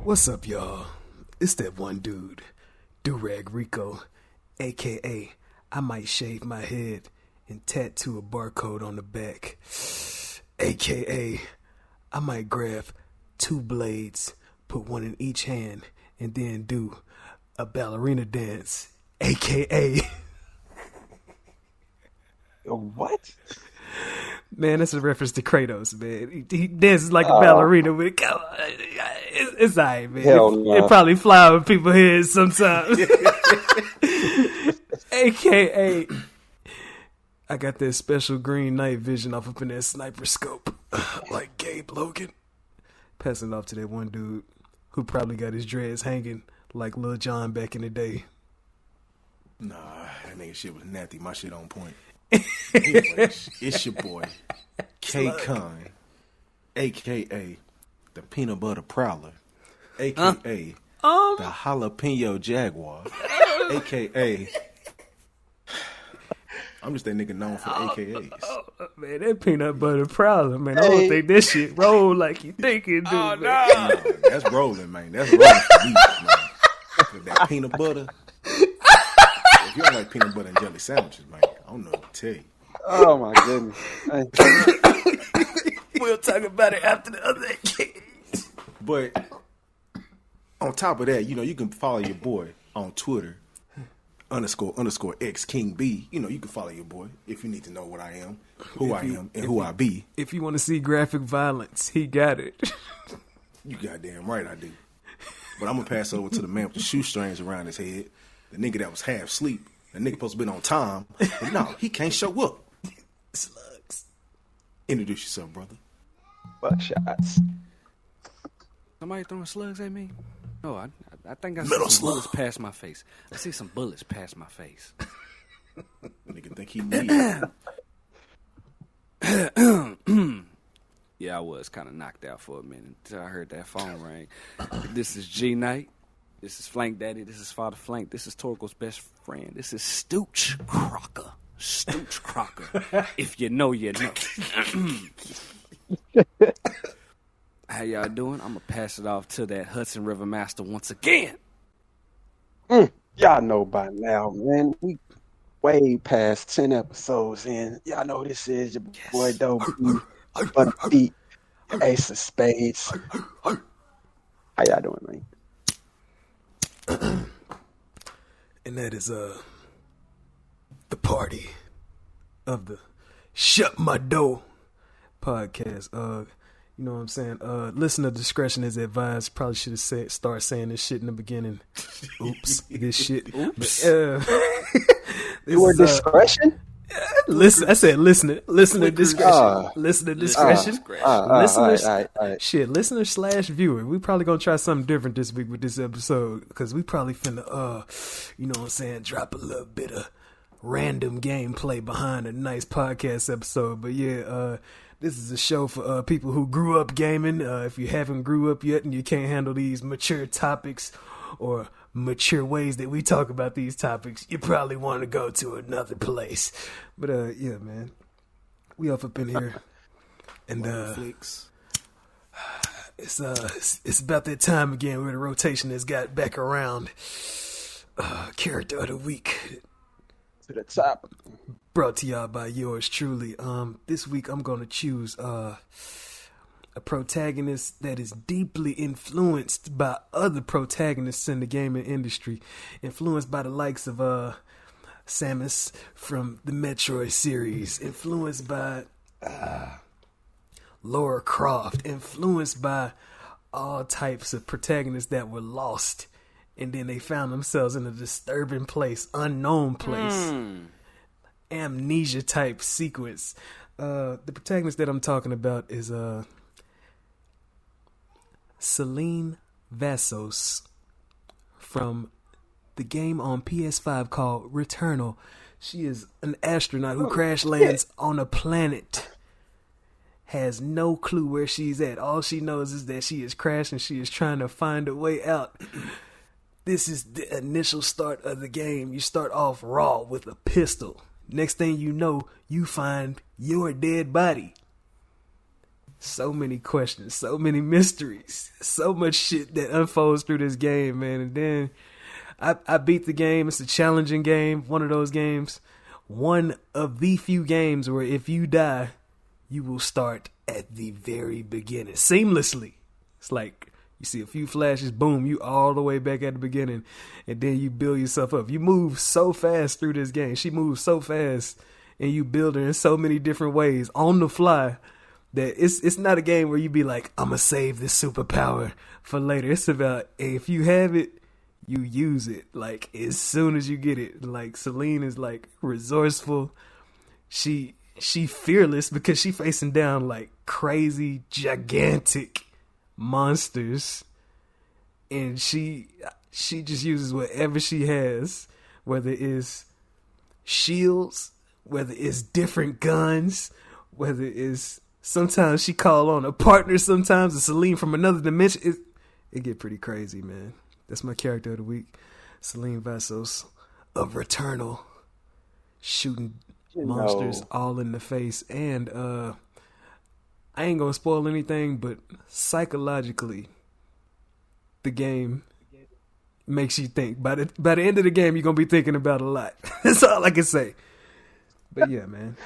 What's up, y'all? It's that one dude, Durag Rico, aka I might shave my head and tattoo a barcode on the back, aka I might grab 2 blades, put one in each hand, and then do a ballerina dance, aka What? Man, that's a reference to Kratos, man. He dances like a ballerina with it. It's alright, man. It probably fly over people's heads sometimes. AKA, I got that special green night vision off up in that sniper scope. Like Gabe Logan. Passing it off to that one dude who probably got his dreads hanging like Lil Jon back in the day. Nah, that nigga shit was nasty. My shit on point. Anyways, it's your boy, K-Con, a.k.a. the Peanut Butter Prowler, a.k.a. the Jalapeno Jaguar, a.k.a. I'm just that nigga known for AKAs. Man, that Peanut Butter Prowler, man, I don't think that shit roll like you think it do, man. No, that's rolling, man. That's rolling for me, man. With that peanut butter. If you don't like peanut butter and jelly sandwiches, man, I don't know what to tell you. Oh my goodness. We'll talk about it after the other kids. But on top of that, you can follow your boy on Twitter, __ X King B. You can follow your boy if you need to know what I am, who I am, and who I be. If you want to see graphic violence, he got it. You goddamn right I do. But I'm going to pass over to the man with the shoestrings around his head. The nigga that was half asleep. The nigga supposed to be on time. But no, he can't show up. Slugs. Introduce yourself, brother. Buckshots. Somebody throwing slugs at me? No, I think I see Little some bullets slug. past my face. I see some bullets past my face. Nigga think he need. Yeah, I was kind of knocked out for a minute until I heard that phone ring. This is G Knight. This is Flank Daddy. This is Father Flank. This is Torgo's best friend. This is Stooch Crocker. Stooch Crocker. If you know, you know. How y'all doing? I'm going to pass it off to that Hudson River Master once again. Y'all know by now, man. We way past 10 episodes in. Y'all know this is your boy Dope. Butter Feet, Ace of Spades. How y'all doing, man? And that is the party of the Shut My Door podcast. You know what I'm saying? Listener discretion is advised. Probably should have start saying this shit in the beginning. Oops, this shit. Oops. This Your discretion? Listen, I said listener discretion. Listener discretion. Listener/viewer. We probably gonna try something different this week with this episode because we probably finna you know what I'm saying, drop a little bit of random gameplay behind a nice podcast episode. But yeah, this is a show for people who grew up gaming. If you haven't grew up yet and you can't handle these mature topics or mature ways that we talk about these topics, you probably want to go to another place. But yeah, man, we up in here, and it's about that time again where the rotation has got back around. Character of the week To the top. brought to y'all by yours truly. This week I'm gonna choose a protagonist that is deeply influenced by other protagonists in the gaming industry, influenced by the likes of Samus from the Metroid series, influenced by Lara Croft, influenced by all types of protagonists that were lost and then they found themselves in a disturbing place, unknown place, amnesia type sequence. The protagonist that I'm talking about is Selene Vassos from the game on PS5 called Returnal. She is an astronaut who crash lands on a planet. Has no clue where she's at. All she knows is that she is crashing. She is trying to find a way out. This is the initial start of the game. You start off raw with a pistol. Next thing you know, you find your dead body. So many questions, so many mysteries, so much shit that unfolds through this game, man. And then I beat the game. It's a challenging game. One of those games. One of the few games where if you die, you will start at the very beginning seamlessly. It's like you see a few flashes, boom, you all the way back at the beginning, and then you build yourself up. You move so fast through this game. She moves so fast, and you build her in so many different ways on the fly that it's not a game where you be like, I'm going to save this superpower for later. It's about, hey, if you have it, you use it like as soon as you get it. Like Selene is like resourceful. She fearless because she facing down like crazy gigantic monsters, and she just uses whatever she has, whether it's shields, whether it's different guns, whether it's sometimes she call on a partner, sometimes a Selene from another dimension. It get pretty crazy, man. That's my character of the week, Selene Vassos of Returnal, shooting monsters all in the face. And I ain't gonna spoil anything, but psychologically, the game makes you think. By the end of the game, you're gonna be thinking about a lot. That's all I can say. But yeah, man.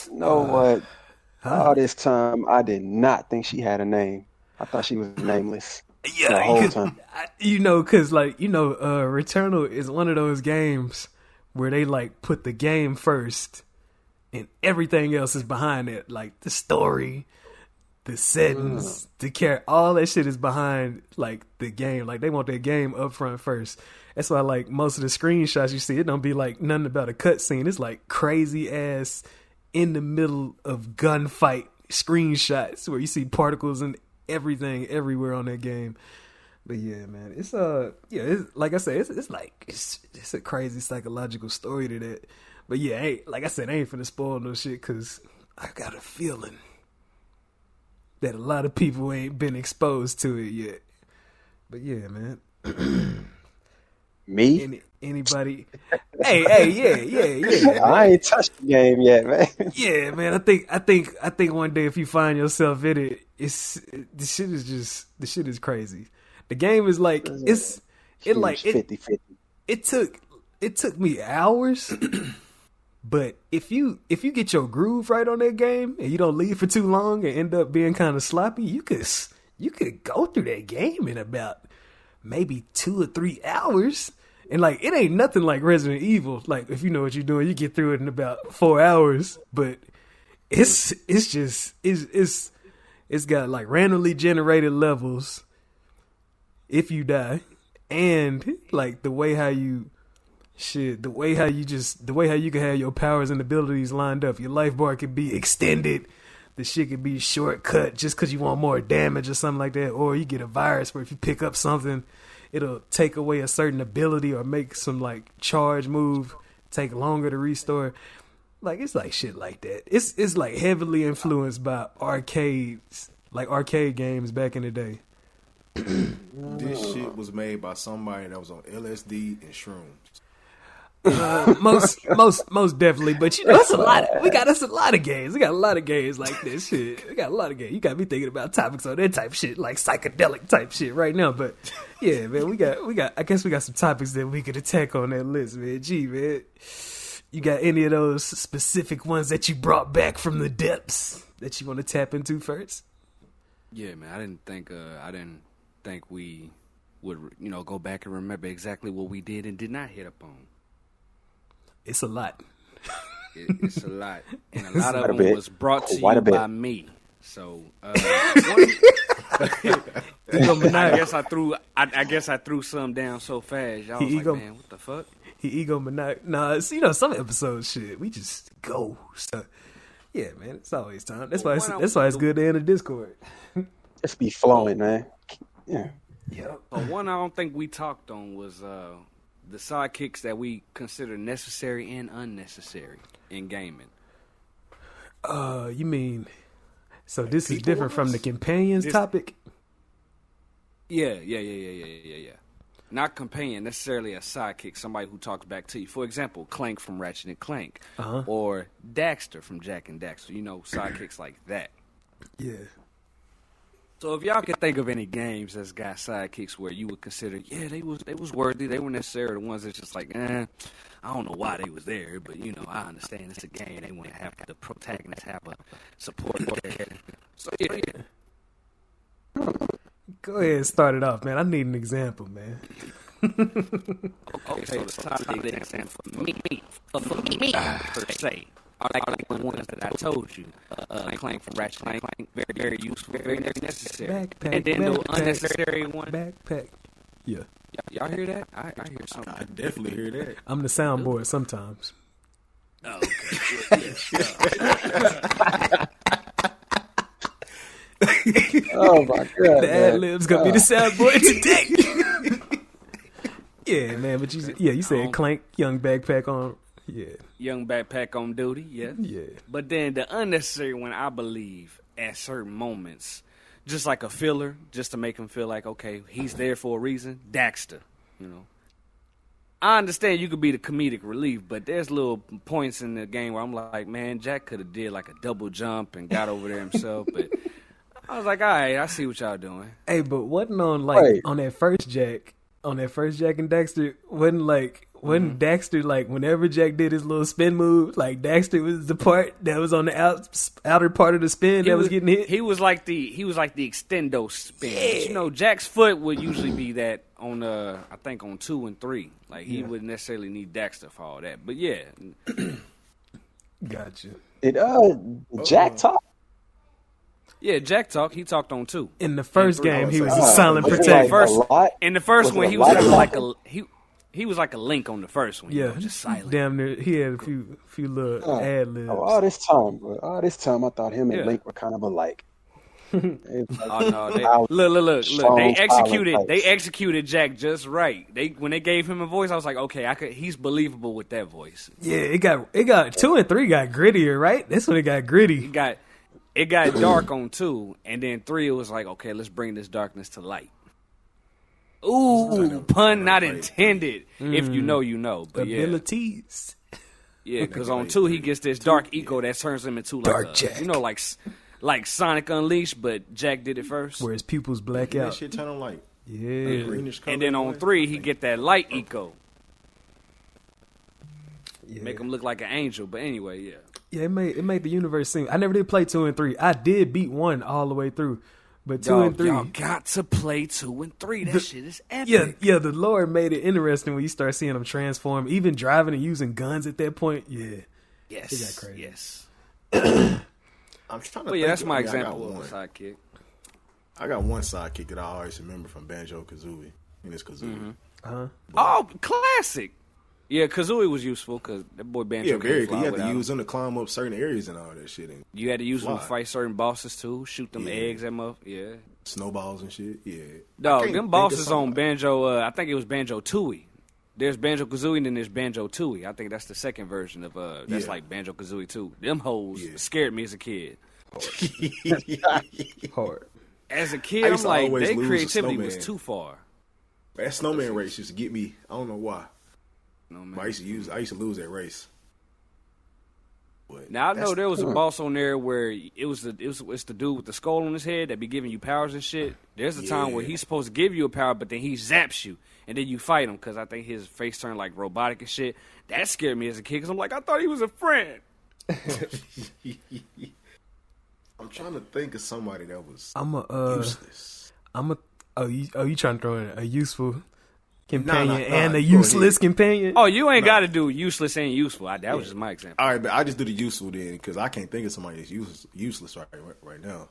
You know what? All this time, I did not think she had a name. I thought she was nameless. Yeah, the whole time. Because Returnal is one of those games where they like put the game first, and everything else is behind it, like the story, the settings, the character, all that shit is behind like the game. Like they want their game up front first. That's why like most of the screenshots you see, it don't be like nothing about a cutscene. It's like crazy ass in the middle of gunfight screenshots where you see particles and everything everywhere on that game. But yeah, man, it's it's, like I said, it's a crazy psychological story to that. But yeah, like I said, I ain't finna spoil no shit because I got a feeling that a lot of people ain't been exposed to it yet. But yeah, man. Me? Anybody? Hey, yeah. I ain't touched the game yet, man. Yeah, man. I think one day if you find yourself in it, the shit is crazy. The game is like 50-50. It took me hours, but if you get your groove right on that game and you don't leave for too long and end up being kind of sloppy, you could go through that game in about maybe 2 or 3 hours. And like it ain't nothing like Resident Evil. Like if you know what you're doing, you get through it in about 4 hours. But it's got like randomly generated levels if you die, and like the way how you can have your powers and abilities lined up. Your life bar could be extended. The shit could be shortcut just because you want more damage or something like that. Or you get a virus where if you pick up something, it'll take away a certain ability or make some like charge move take longer to restore. Like it's like shit like that. It's like heavily influenced by arcades, like arcade games back in the day. This shit was made by somebody that was on LSD and shrooms. Most definitely, but you know, it's a lot. We got us a lot of games. We got a lot of games like this shit. We got a lot of games. You got me thinking about topics on that type shit, like psychedelic type shit right now. But yeah, man, we got. I guess we got some topics that we could attack on that list, man. Gee, man, you got any of those specific ones that you brought back from the depths that you want to tap into first? Yeah, man, I didn't think we would, go back and remember exactly what we did and did not hit upon. It's a lot. It's a lot. And a lot of them was brought to you by me. So, I guess I threw some down so fast. Y'all was like, man, what the fuck? He egomaniac. Nah, some episodes, shit, we just go. So, yeah, man, it's always time. That's why it's good to enter Discord. Just be flowing, man. Yeah. Yep. So one I don't think we talked on was the sidekicks that we consider necessary and unnecessary in gaming. You mean, so this is different from the companions topic? Yeah. Not companion, necessarily a sidekick, somebody who talks back to you. For example, Clank from Ratchet and Clank, or Daxter from Jack and Daxter. Sidekicks like that. Yeah. So if y'all can think of any games that's got sidekicks where you would consider, yeah, they was worthy, they weren't necessarily the ones that's just like, I don't know why they was there, but I understand it's a game. They want to have the protagonist have a support there. So yeah. Go ahead and start it off, man. I need an example, man. Okay, so the top example for me, per se. I like the ones that I told you. Clank from Ratchet and Clank, very, very useful, very necessary. Backpack, and then the backpack, unnecessary one. Backpack. Yeah. Y'all hear that? I hear something. I definitely hear that. I'm the soundboard sometimes. Oh, okay. Oh my god. The ad libs gonna be the soundboard today. Yeah, man. But you said Clank, young backpack on. Yeah. Young backpack on duty, yeah. Yeah. But then the unnecessary one, I believe, at certain moments, just like a filler, just to make him feel like, okay, he's there for a reason, Daxter, I understand you could be the comedic relief, but there's little points in the game where I'm like, man, Jack could have did like a double jump and got over there himself, but I was like, all right, I see what y'all doing. Hey, but wasn't on on that first Jack and Daxter, wasn't Daxter like whenever Jack did his little spin move, like Daxter was the part that was on the outer part of the spin that was getting hit? He was like the extendo spin. Yeah. But, Jack's foot would usually be that on I think on 2 and 3. Like he wouldn't necessarily need Daxter for all that. But yeah. Gotcha. Jack talk. Yeah, Jack talked. He talked on 2. In the first game, he was a Oh, silent was it protector. In the first Was one, it he a was lot like of he was like a Link on the first one. Yeah, Just silent. Damn near, he had a few little ad libs. All this time, I thought him and Link were kind of alike. Oh no! Look! They executed Jack just right. When they gave him a voice, I was like, okay, he's believable with that voice. Yeah, it got 2 and 3 got grittier, right? This one it got gritty. It got dark on 2, and then 3 it was like, okay, let's bring this darkness to light. Ooh, pun not intended. If you know, you know. But Abilities. Yeah, because on 2 he gets this dark eco that turns him into like Dark Jack. like Sonic Unleashed, but Jack did it first. Where his pupils black That out. shit turn on like Yeah. greenish color. And then on 3 he get that light eco. Yeah. Make him look like an angel. But anyway, yeah. Yeah, it made the universe seem. I never did play 2 and 3. I did beat 1 all the way through, but 2 and 3. Y'all got to play 2 and 3. That shit is epic. Yeah. The Lord made it interesting when you start seeing them transform, even driving and using guns at that point. Yeah. Yes. It got crazy. Yes. I'm trying to. But yeah, that's think my I example got of a sidekick. I got one sidekick that I always remember from Banjo Kazooie, and it's Kazooie. Oh, classic. Yeah, Kazooie was useful because that boy Banjo. Yeah, very. Fly You had to without use them to climb up certain areas and all that shit. And You had to use them to fly. fight certain bosses too. Shoot them Yeah. eggs at them up. Yeah. snowballs and shit. Yeah. Dog, I can't them think bosses of on something. Banjo. I think it was Banjo Tooie. There's Banjo Kazooie and then there's Banjo Tooie. I think that's the second version of that's Yeah. like Banjo Kazooie 2. Them hoes Yeah. scared me as a kid. Hard. As a kid, I I'm used to like, always their lose a creativity was snowman. too far. That snowman race used to get me. I don't know why. No, But I used to lose that race. But Now I know that's- there was a boss on there where it's the dude with the skull on his head that be giving you powers and shit. There's a time where Yeah. he's supposed to give you a power, but then he zaps you, and then you fight him because I think his face turned like robotic and shit. That scared me as a kid because I'm like, I thought he was a friend. I'm trying to think of somebody that was useless. You trying to throw in a useful Nah, companion and a go useless ahead. companion? Oh, you ain't got to do useless and useful. That was just my example. all right, but I just do the useful then because I can't think of somebody that's useless right now.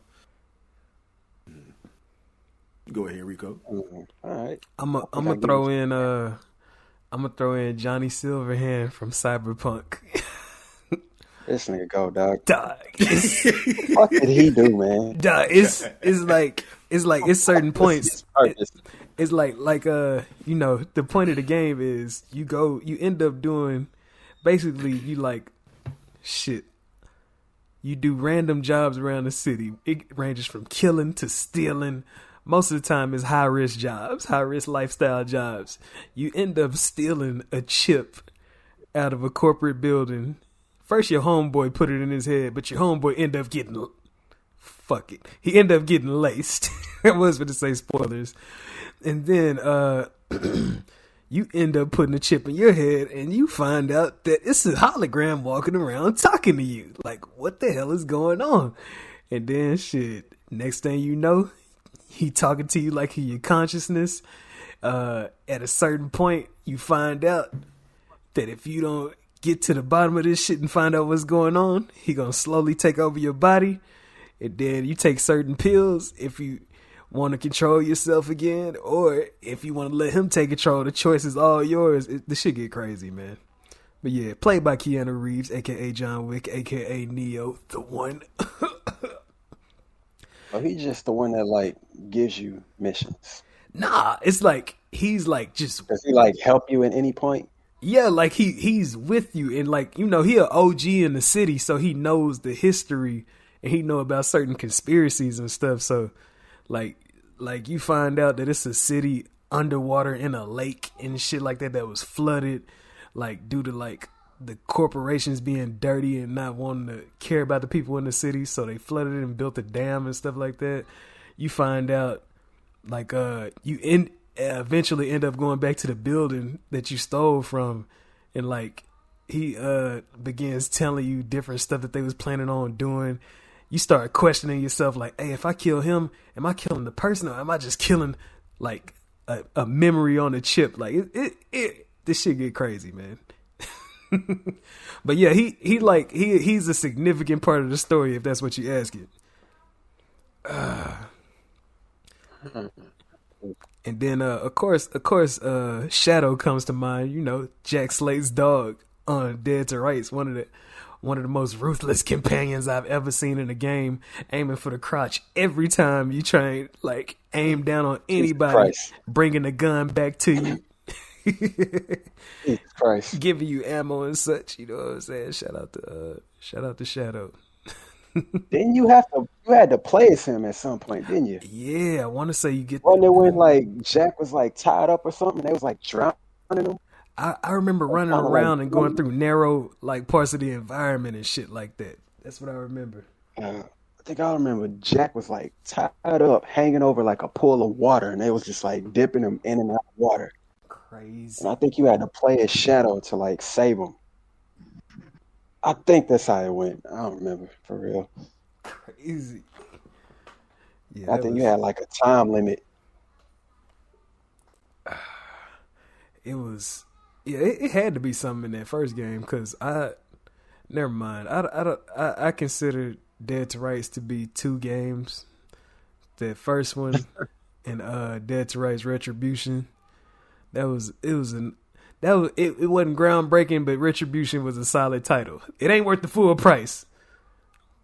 You go ahead, Rico. All right. I'm gonna throw in Johnny Silverhand from Cyberpunk. This nigga go, dog. Dog, What did he do, man? dog, it's certain points. Purpose. It's like the point of the game is you end up doing basically you do random jobs around the city. It ranges from killing to stealing. Most of the time it's high risk jobs, high risk lifestyle jobs. You end up stealing a chip out of a corporate building. First your homeboy put it in his head, but your homeboy end up getting fuck it. He ended up getting laced. I was going to say spoilers. And then you end up putting a chip in your head and you find out that it's a hologram walking around talking to you. Like, what the hell is going on? And then shit, next thing you know, he talking to you like he your consciousness. At a certain point, you find out that if you don't get to the bottom of this shit and find out what's going on, he gonna slowly take over your body. And then you take certain pills if you want to control yourself again, or if you want to let him take control. The choice is all yours. The shit get crazy, man. But yeah, played by Keanu Reeves, aka John Wick, aka Neo, the one. Oh, he's just the one that like gives you missions. Nah, it's like he's like just. Does he like help you at any point? Yeah, like he's with you, and like, you know, he an OG in the city, so he knows the history and he know about certain conspiracies and stuff. So like you find out that it's a city underwater in a lake and shit like that was flooded, like due to like the corporations being dirty and not wanting to care about the people in the city, so they flooded it and built a dam and stuff like that. You find out like eventually end up going back to the building that you stole from, and like he begins telling you different stuff that they was planning on doing. You start questioning yourself like, hey, if I kill him, am I killing the person, or am I just killing like a memory on a chip? Like this shit get crazy, man. But yeah, he's a significant part of the story, if that's what you ask it. And then of course Shadow comes to mind. You know, Jack Slate's dog on Dead to Rights, one of the most ruthless companions I've ever seen in a game, aiming for the crotch every time you try and like aim down on anybody, bringing the gun back to you. Jesus Christ. Giving you ammo and such, you know what I'm saying? Shout out to Shadow. Didn't you had to play as him at some point, didn't you? Yeah, I want to say you get. Wasn't it when like Jack was like tied up or something? They was like drowning him. I remember running around and going through narrow like parts of the environment and shit like that. That's what I remember. I think I remember Jack was like tied up, hanging over like a pool of water, and they was just like dipping him in and out of water. Crazy. And I think you had to play as Shadow to like save him. I think that's how it went. I don't remember for real. Crazy. Yeah, I think you had like a time limit. It was, yeah. It had to be something in that first game, because never mind. I consider Dead to Rights to be two games. That first one and Dead to Rights Retribution. It wasn't groundbreaking, but Retribution was a solid title. It ain't worth the full price,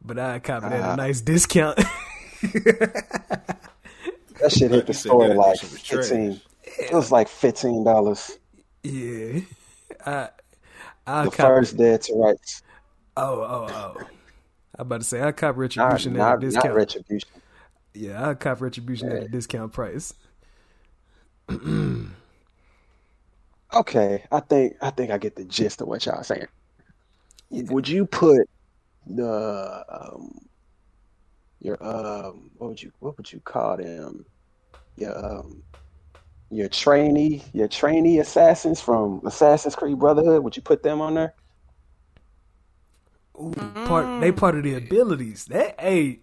but I copied it at a nice discount. That shit hit the store like 15. It was like $15. Yeah, the first Dead to Rights. Oh. I about to say I cop Retribution at a discount. Not Retribution. Yeah, I cop Retribution at a discount price. Okay, I think I get the gist of what y'all are saying. Yeah. Would you put the what would you call them? Your trainee assassins from Assassin's Creed Brotherhood? Would you put them on there? Ooh, they part of the abilities. That's a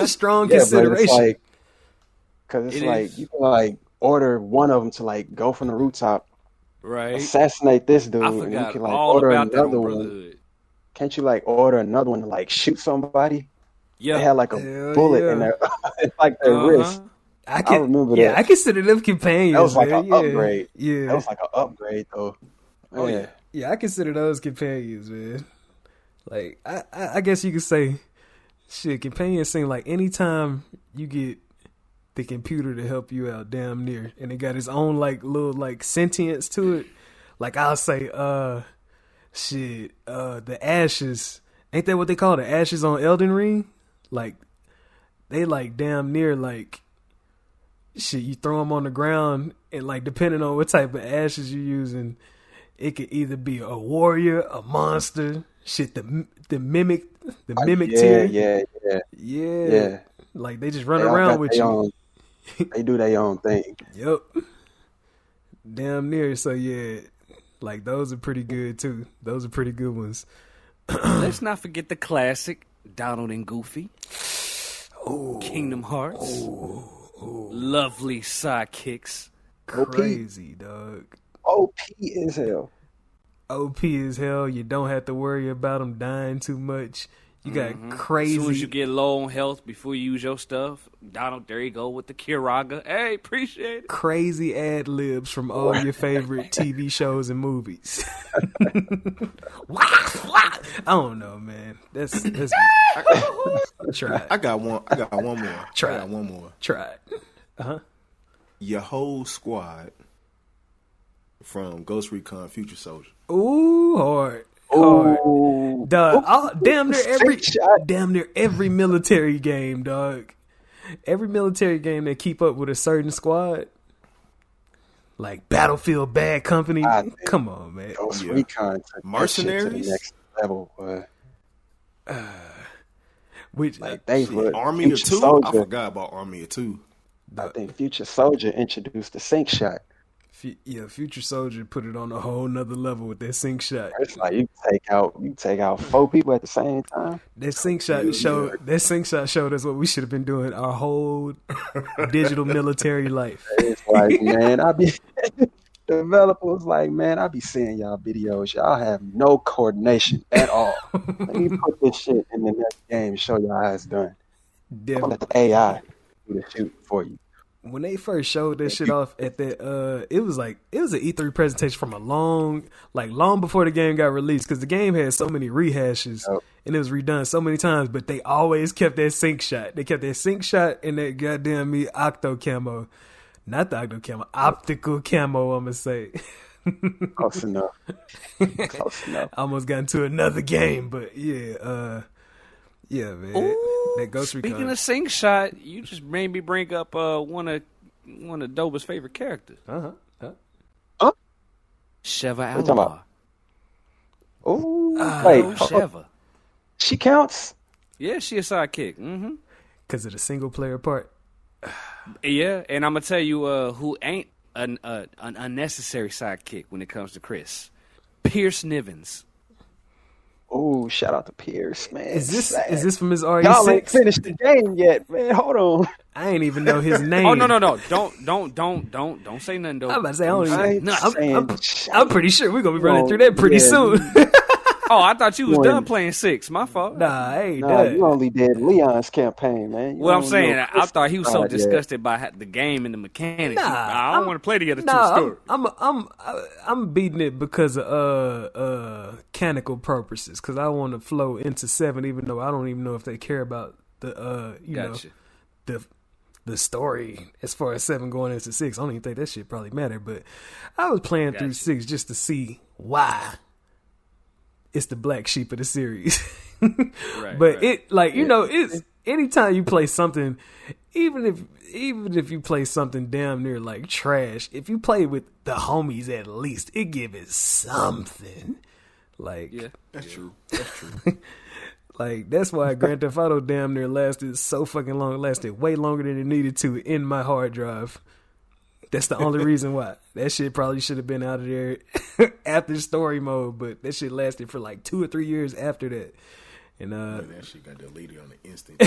strong consideration. Because it's like you can like order one of them to like go from the rooftop. Right. Assassinate this dude, and you can like order another one. Can't you like order another one to like shoot somebody? Yeah, they had like a bullet in their, like their wrist. I remember that. Yeah, I consider them companions. That was like an upgrade. Yeah, that was like an upgrade though. Oh yeah, I consider those companions, man. Like I guess you could say, shit, companions seem like anytime you get the computer to help you out, damn near, and it got its own like little like sentience to it. Like I'll say, the ashes, ain't that what they call the ashes on Elden Ring? Like they like damn near like shit. You throw them on the ground, and like depending on what type of ashes you're using, it could either be a warrior, a monster, Shit, the mimic yeah, tier. Yeah. Like they just run around with you. They do their own thing. Yep. Damn near. So yeah, like those are pretty good too. Those are pretty good ones. Let's not forget the classic Donald and Goofy. Kingdom Hearts. Lovely sidekicks. Crazy, dog. OP as hell. OP as hell. You don't have to worry about them dying too much. You got crazy. As soon as you get low on health before you use your stuff, Donald, there you go with the Kiraga. Hey, appreciate it. Crazy ad libs from all your favorite TV shows and movies. I don't know, man. That's try it. I got one more. Try one more. Try it. Your whole squad from Ghost Recon Future Soldier. Ooh, hard. Dog, damn near every military game, dog. Every military game that keep up with a certain squad, like Battlefield Bad Company. Come on, man. Ghost Recon took Mercenaries to the next level. Which like they would Army of Two. Soldier, I forgot about Army of Two. I think Future Soldier introduced the sync shot. Yeah, Future Soldier put it on a whole nother level with that sync shot. It's like you take out 4 people at the same time. That sync shot showed us what we should have been doing our whole digital military life. It's like, man, developers like, man, I be seeing y'all videos. Y'all have no coordination at all. Let me put this shit in the next game and show y'all how it's done. Let the AI do the shoot for you. When they first showed that shit off at that, it was an E3 presentation from long before the game got released, because the game had so many rehashes and it was redone so many times, but they always kept that sync shot. They kept that sync shot and that goddamn octo camo. Not the octo camo, optical camo, I'm gonna say. Close enough. Almost got into another game, but yeah, man. Ooh, that Ghost speaking Recon. of sync shot, you just made me bring up one of Doba's favorite characters. Sheva Alomar. Oh, wait, Sheva. She counts? Yeah, she a sidekick. Mm-hmm. Because of the single player part. Yeah, and I'm gonna tell you who ain't an unnecessary sidekick when it comes to Chris. Pierce Nivens. Oh, shout out to Pierce, man. Is this from his RE6? Y'all ain't finished the game yet, man. Hold on. I ain't even know his name. Oh no! Don't say nothing though. I'm about to say I don't even. No, I'm pretty sure we're gonna be running through that pretty soon. Oh, I thought you was done playing 6. My fault. Nah, I ain't Nah, done. you only did Leon's campaign, man. What I'm saying, I thought he was so disgusted by the game and the mechanics. I don't want to play the other two stories. I'm beating it because of mechanical purposes, because I want to flow into 7, even though I don't even know if they care about the the story as far as 7 going into 6. I don't even think that shit probably matter, but I was playing through 6 just to see why it's the black sheep of the series. It like you know, it's anytime you play something, even if you play something damn near like trash, if you play with the homies at least, it give it something. Like That's true. That's true. Like, that's why Grand Theft Auto damn near lasted so fucking long. It lasted way longer than it needed to in my hard drive. That's the only reason why. That shit probably should have been out of there after story mode, but that shit lasted for like 2 or 3 years after that. And that shit got deleted on the instant.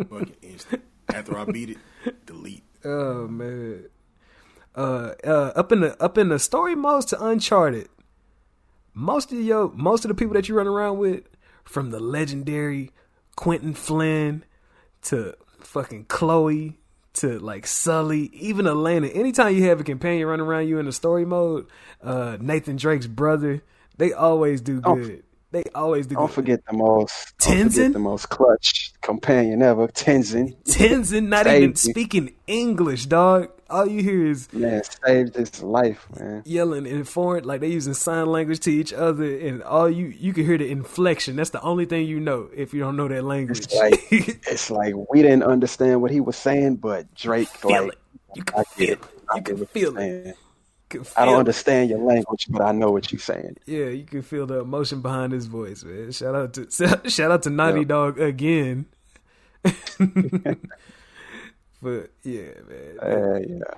Fucking instant. After I beat it, delete. Oh man. Up in the story modes to Uncharted, most of the people that you run around with, from the legendary Quentin Flynn to fucking Chloe to like Sully, even Elena, anytime you have a companion running around you in the story mode, Nathan Drake's brother, they always do good. They always do. Don't good. forget the most. Tenzin, the most clutch companion ever. Tenzin, not even speaking English, dog. All you hear is saved his life, man. Yelling in foreign, like they using sign language to each other, and all you can hear the inflection. That's the only thing you know if you don't know that language. It's like we didn't understand what he was saying, but Drake feel it. You can feel it. You can feel it. I don't understand your language, but I know what you're saying. Yeah, you can feel the emotion behind his voice, man. Shout out to Naughty Dog again. But yeah, man. Yeah.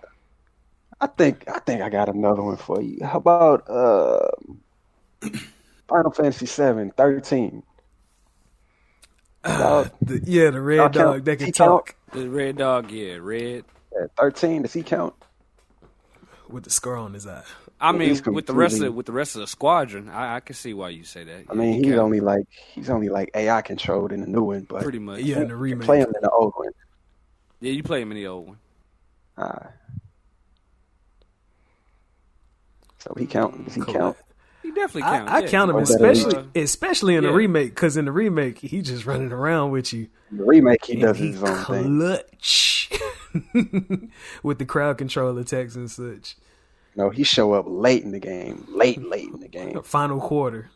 I think I got another one for you. How about Final Fantasy 7, 13? The red dog that can talk. The red dog, yeah, red. 13, does he count? With the scar on his eye. I mean, with the rest of the squadron, I can see why you say that. I mean, he's only like AI controlled in the new one, but pretty much. Yeah, in the remake. Play him in the old one. Yeah, you play him in the old one. So he count? Does he count? He definitely counts. I count him, especially in the remake, because in the remake he just running around with you. In the remake he does his own thing. Clutch with the crowd control attacks and such. No, he show up late in the game. Late in the game. Final quarter.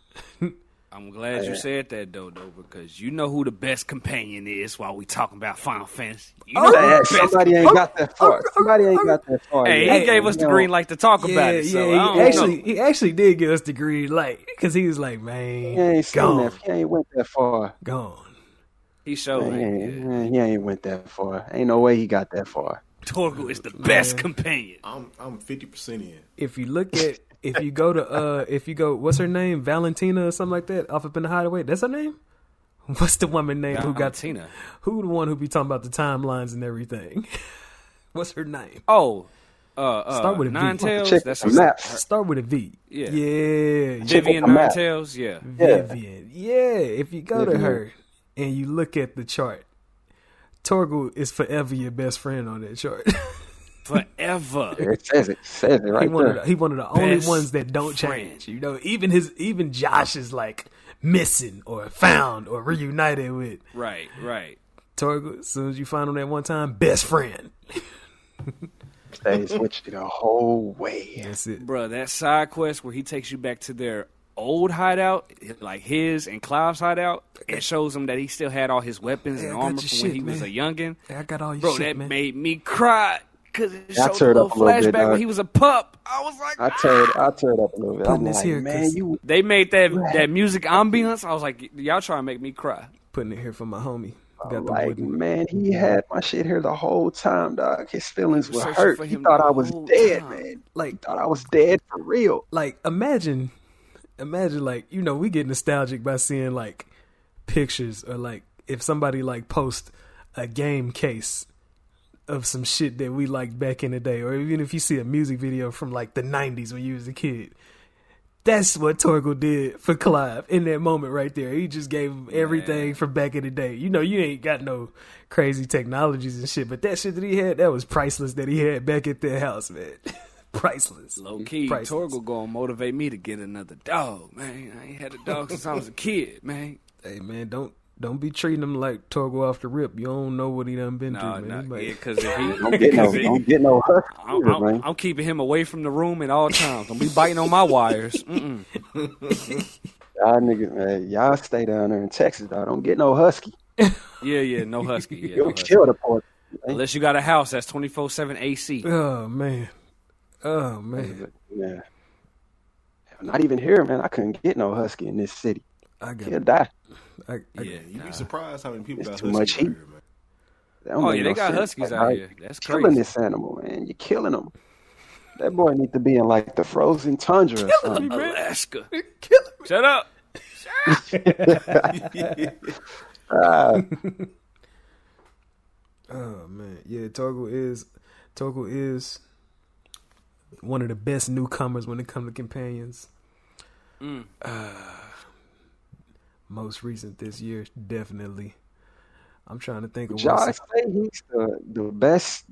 I'm glad you said that, though, because you know who the best companion is while we talking about Final Fantasy. You know somebody ain't got that far. Somebody ain't got that far. Hey, he gave us the green light to talk about it. So he actually did give us the green light because he was like, man, he ain't gone. He ain't went that far. Gone. He showed he ain't went that far. Ain't no way he got that far. Torgo is the best companion. I'm 50% in. If you go what's her name, Valentina or something like that, off up in the hideaway, that's her name. What's the woman name Valentina? Who the one who be talking about the timelines and everything? What's her name? Start with a V. Ninetales. That's her maps. Start with a V. Yeah. Vivian Ninetales. Yeah. Vivian. Yeah. If you go to her and you look at the chart, Torgo is forever your best friend on that chart. Forever. It says it right there. He one of the only ones that don't change. You know, even Josh is like missing or found or reunited with. Right. Torgo, as soon as you find him that one time, best friend. Stays with you the whole way. That's it. Bro, that side quest where he takes you back to their old hideout, like his and Clive's hideout, and shows him that he still had all his weapons and armor from when he was a youngin'. Hey, I got all your shit, shit, man. That made me cry because it showed a little flashback when he was a pup. I was like, I teared up a little bit. Putting this here, man, they made that music ambiance. I was like, y'all trying to make me cry. Putting it here for my homie. Man, he had my shit here the whole time, dog. His feelings were hurt. He thought I was dead, man. Like, thought I was dead for real. Like, imagine, like, you know, we get nostalgic by seeing like pictures or like if somebody like post a game case of some shit that we liked back in the day, or even if you see a music video from like the 90s when you was a kid. That's what Torgo did for Clive in that moment right there. He just gave him everything from back in the day. You know, you ain't got no crazy technologies and shit, but that shit that he had, that was priceless that he had back at their house, man. Priceless. Low key, Torgo gonna motivate me to get another dog, man. I ain't had a dog since I was a kid, man. Hey, man, don't be treating him like Torgo off the rip. You don't know what he done been through, man. Because if he don't get no hurt. I'm keeping him away from the room at all times. Don't be biting on my wires. Y'all niggas, man, y'all stay down there in Texas, dog. Don't get no husky. Yeah, no husky. Yeah, You'll kill the poor. Unless you got a house that's 24/7 AC. Oh man. Yeah. Not even here, man. I couldn't get no husky in this city. He'll die. You'd be surprised how many people got too much heat. Here, they got huskies out here. That's crazy. Killing this animal, man. You're killing him. That boy need to be in like the frozen tundra or something. Alaska. Kill him. Shut up. Oh man, yeah. Torgo is one of the best newcomers when it comes to companions. Most recent this year, definitely. I'm trying to think of Josh say he's the best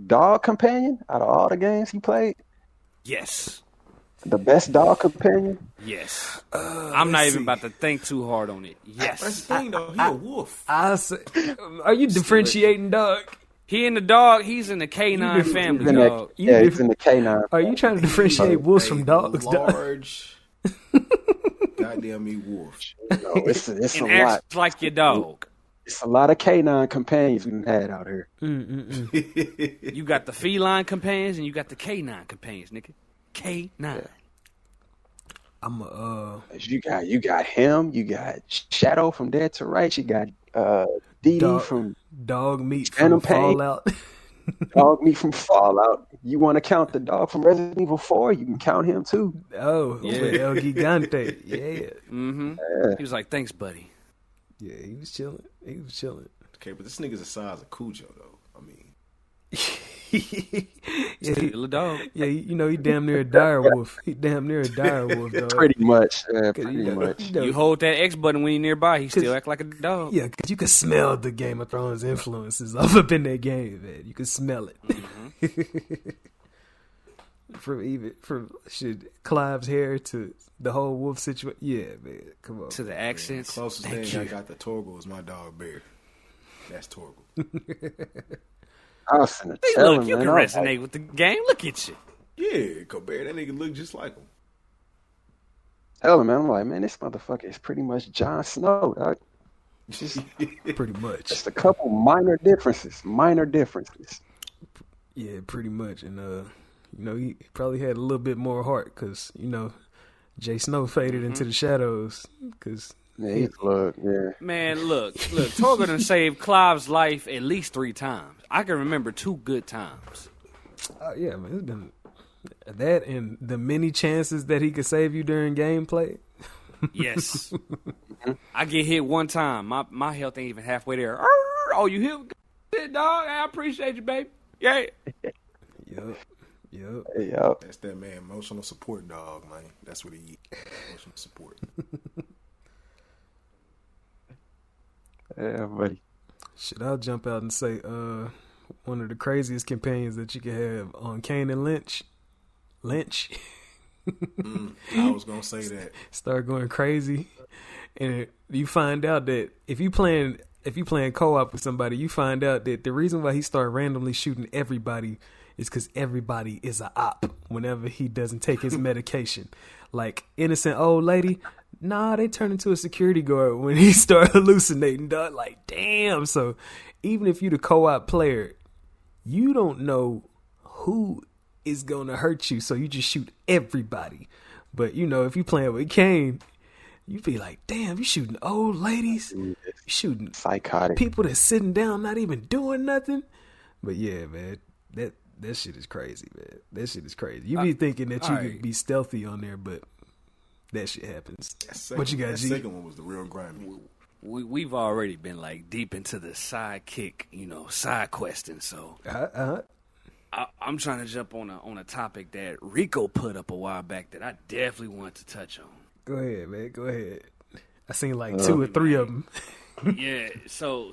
dog companion out of all the games he played. Yes. The best dog companion? Yes. I'm not even about to think too hard on it. Yes. That's the thing, though. He a wolf. Are you differentiating, dog? He in the dog. He's in the canine family, dog. He's in the canine. Are you trying to differentiate wolves from dogs, large, goddamn me wolf. No, it's a lot. Acts like your dog. It's a lot of canine companions we had out here. You got the feline companions and you got the canine companions, nigga. K9. You got him. You got Shadow from Dead to Rights. You got Dee from Dog Meat Phantom from Pain. Fallout. Dog Meat from Fallout. You want to count the dog from Resident Evil 4? You can count him too. Oh, Yeah. with El Gigante. Yeah. Mm-hmm. Yeah. He was like, "Thanks, buddy." Yeah, he was chilling. Okay, but this nigga's the size of Cujo, though. I mean, Yeah, Still a dog. yeah, you know, he damn near a dire wolf. He damn near a dire wolf, dog. Pretty much. You know, much. you know, You hold that X button when you're nearby, he still act like a dog. yeah, because you can smell the Game of Thrones influences all up in that game, man. You can smell it. From Clive's hair to the whole wolf situation. Yeah, man, come on. To the accents. closest Thank thing I you. got to Torgal is my dog Bear. That's Torgal. I was finna Hey, tell look, him, you man. can I was resonate with the game. Look at you. Yeah, go Bear. That nigga look just like him. tell him, man. I'm like, man, this motherfucker is pretty much Jon Snow, dog. Just Pretty much. just a couple minor differences. Yeah, pretty much. And, you know, he probably had a little bit more heart because, you know, Jay Snow faded into the shadows because... Yeah, look, yeah. Man, look. Torgo done saved Clive's life at least 3 times. I can remember 2 good times. Yeah, man, it's been that and the many chances that he could save you during gameplay. Yes. I get hit 1 time. My health ain't even halfway there. Oh, you hit? Good dog. I appreciate you, baby. Yeah. Yup. Yup. That's that man, emotional support dog, man. That's what he eat. Emotional support. Yeah, buddy. Shit, I'll jump out and say one of the craziest companions that you can have on Kane and Lynch. I was gonna say that. Start going crazy, and you find out that if you playing co-op with somebody, you find out that the reason why he started randomly shooting everybody is because everybody is a op whenever he doesn't take his medication. Like innocent old lady, nah, they turn into a security guard when he start hallucinating, dog. Like, damn. So even if you the co-op player, you don't know who is gonna hurt you, so you just shoot everybody. But you know, if you playing with Kane, you be like, damn, you shooting old ladies, you shooting Psychotic. people that's sitting down not even doing nothing. But yeah, man, that shit is crazy, man. That shit is crazy. You be thinking that you could be stealthy on there, but that shit happens. What you got, That G? second one was the real grimy. We've already been like deep into the sidekick, side questing. So I'm trying to jump on a topic that Rico put up a while back that I definitely want to touch on. Go ahead, man. Go ahead. I seen like 2 or 3 of them. Yeah. So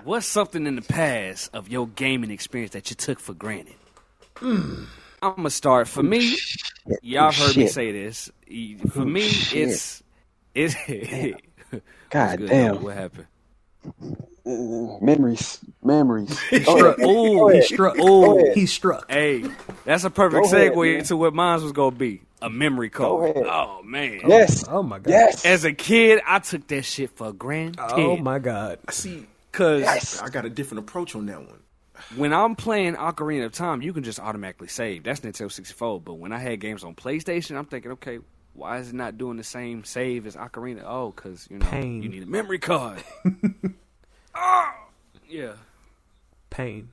what's something in the past of your gaming experience that you took for granted? I'm gonna start. For me, y'all heard me say this. For me, it's God good, damn. though. What happened? Memories. He struck. Hey, that's a perfect Go ahead, segue man. into what mine was gonna be. A memory Go card. ahead. Oh man. Yes. Oh my god. Yes. As a kid, I took that shit for granted. Oh my god. See, Cause Yes. I got a different approach on that one. when I'm playing Ocarina of Time, you can just automatically save. That's Nintendo 64. But when I had games on PlayStation, I'm thinking, okay, why is it not doing the same save as Ocarina? Oh, because Pain. you need a memory card. Yeah, Pain.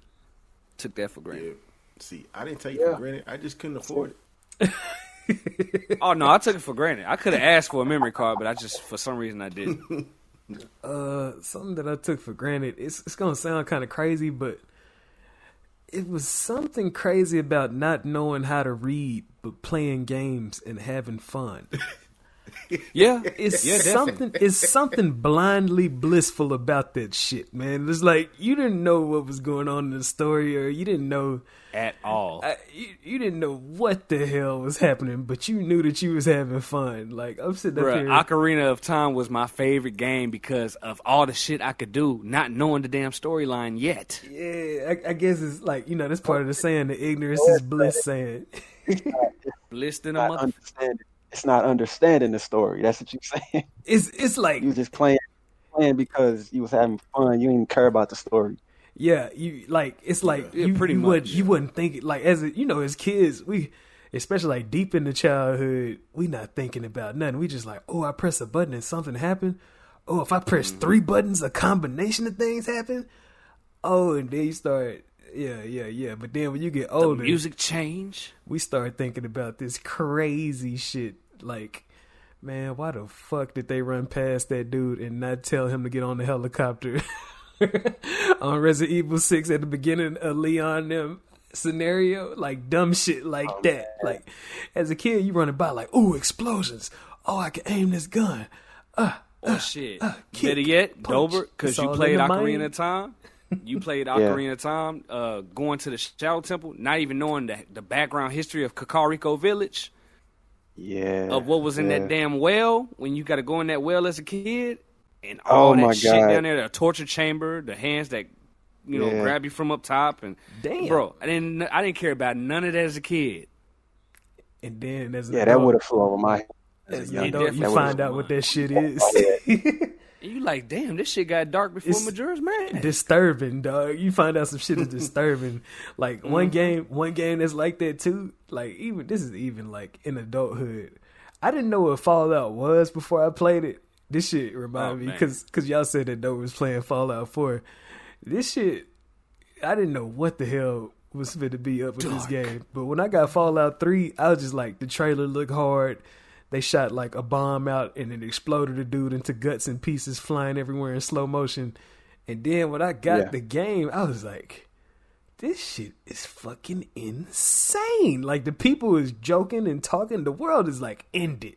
took that for granted. Yeah. See, I didn't take it for granted. I just couldn't afford it. Oh no, I took it for granted. I could have asked for a memory card, but I just for some reason I didn't. Something that I took for granted. It's gonna sound kind of crazy, but it was something crazy about not knowing how to read, but playing games and having fun. Yeah, It's yeah, something. definitely. It's something blindly blissful about that shit, man. It's like you didn't know what was going on in the story, or you didn't know At all. you didn't know what the hell was happening, but you knew that you was having fun. Like I'm sitting up Bruh, here. Ocarina of Time was my favorite game because of all the shit I could do, not knowing the damn storyline yet. Yeah, I guess it's like that's part of the saying, the ignorance is bliss saying. Blissed in a Not mother. understanding. It's not understanding the story. That's what you're saying. It's like You was just playing because you was having fun. You didn't care about the story. yeah, you like it's like Yeah, you pretty you much. you wouldn't think it like as kids especially like deep into childhood, we not thinking about nothing. We just like, oh, I press a button and something happened. Oh, if I press 3 buttons, a combination of things happen. Oh, and then you start, yeah. But then when you get older, the music change. We start thinking about this crazy shit. Like, man, why the fuck did they run past that dude and not tell him to get on the helicopter on Resident Evil 6 at the beginning of Leon them scenario? Like dumb shit like that. Man. Like as a kid, you running by like, ooh, explosions. Oh, I can aim this gun. Shit. Kick, Better yet, punch. Dober, because It's you all played in the Ocarina mind. of Time. You played Ocarina of Time, going to the Shadow Temple, not even knowing the background history of Kakariko Village, of what was in that damn well, when you got to go in that well as a kid, and all that shit down there, the torture chamber, the hands that, grab you from up top. And Damn. Bro, I didn't care about none of that as a kid. And then as an that adult, would have flew over my head. as an Yeah, adult, you definitely find was out what mine. that shit is. And you like, damn, this shit got dark before It's Majora's Mask. Disturbing, dog. You find out some shit is disturbing. Like one game that's like that too. Like this is even like in adulthood. I didn't know what Fallout was before I played it. This shit reminded me because y'all said that Doe was playing Fallout 4. This shit, I didn't know what the hell was fit to be up with this game. But when I got Fallout 3, I was just like, the trailer looked hard. They shot like a bomb out and it exploded a dude into guts and pieces flying everywhere in slow motion. And then when I got the game, I was like, this shit is fucking insane. Like the people is joking and talking. The world is like ended.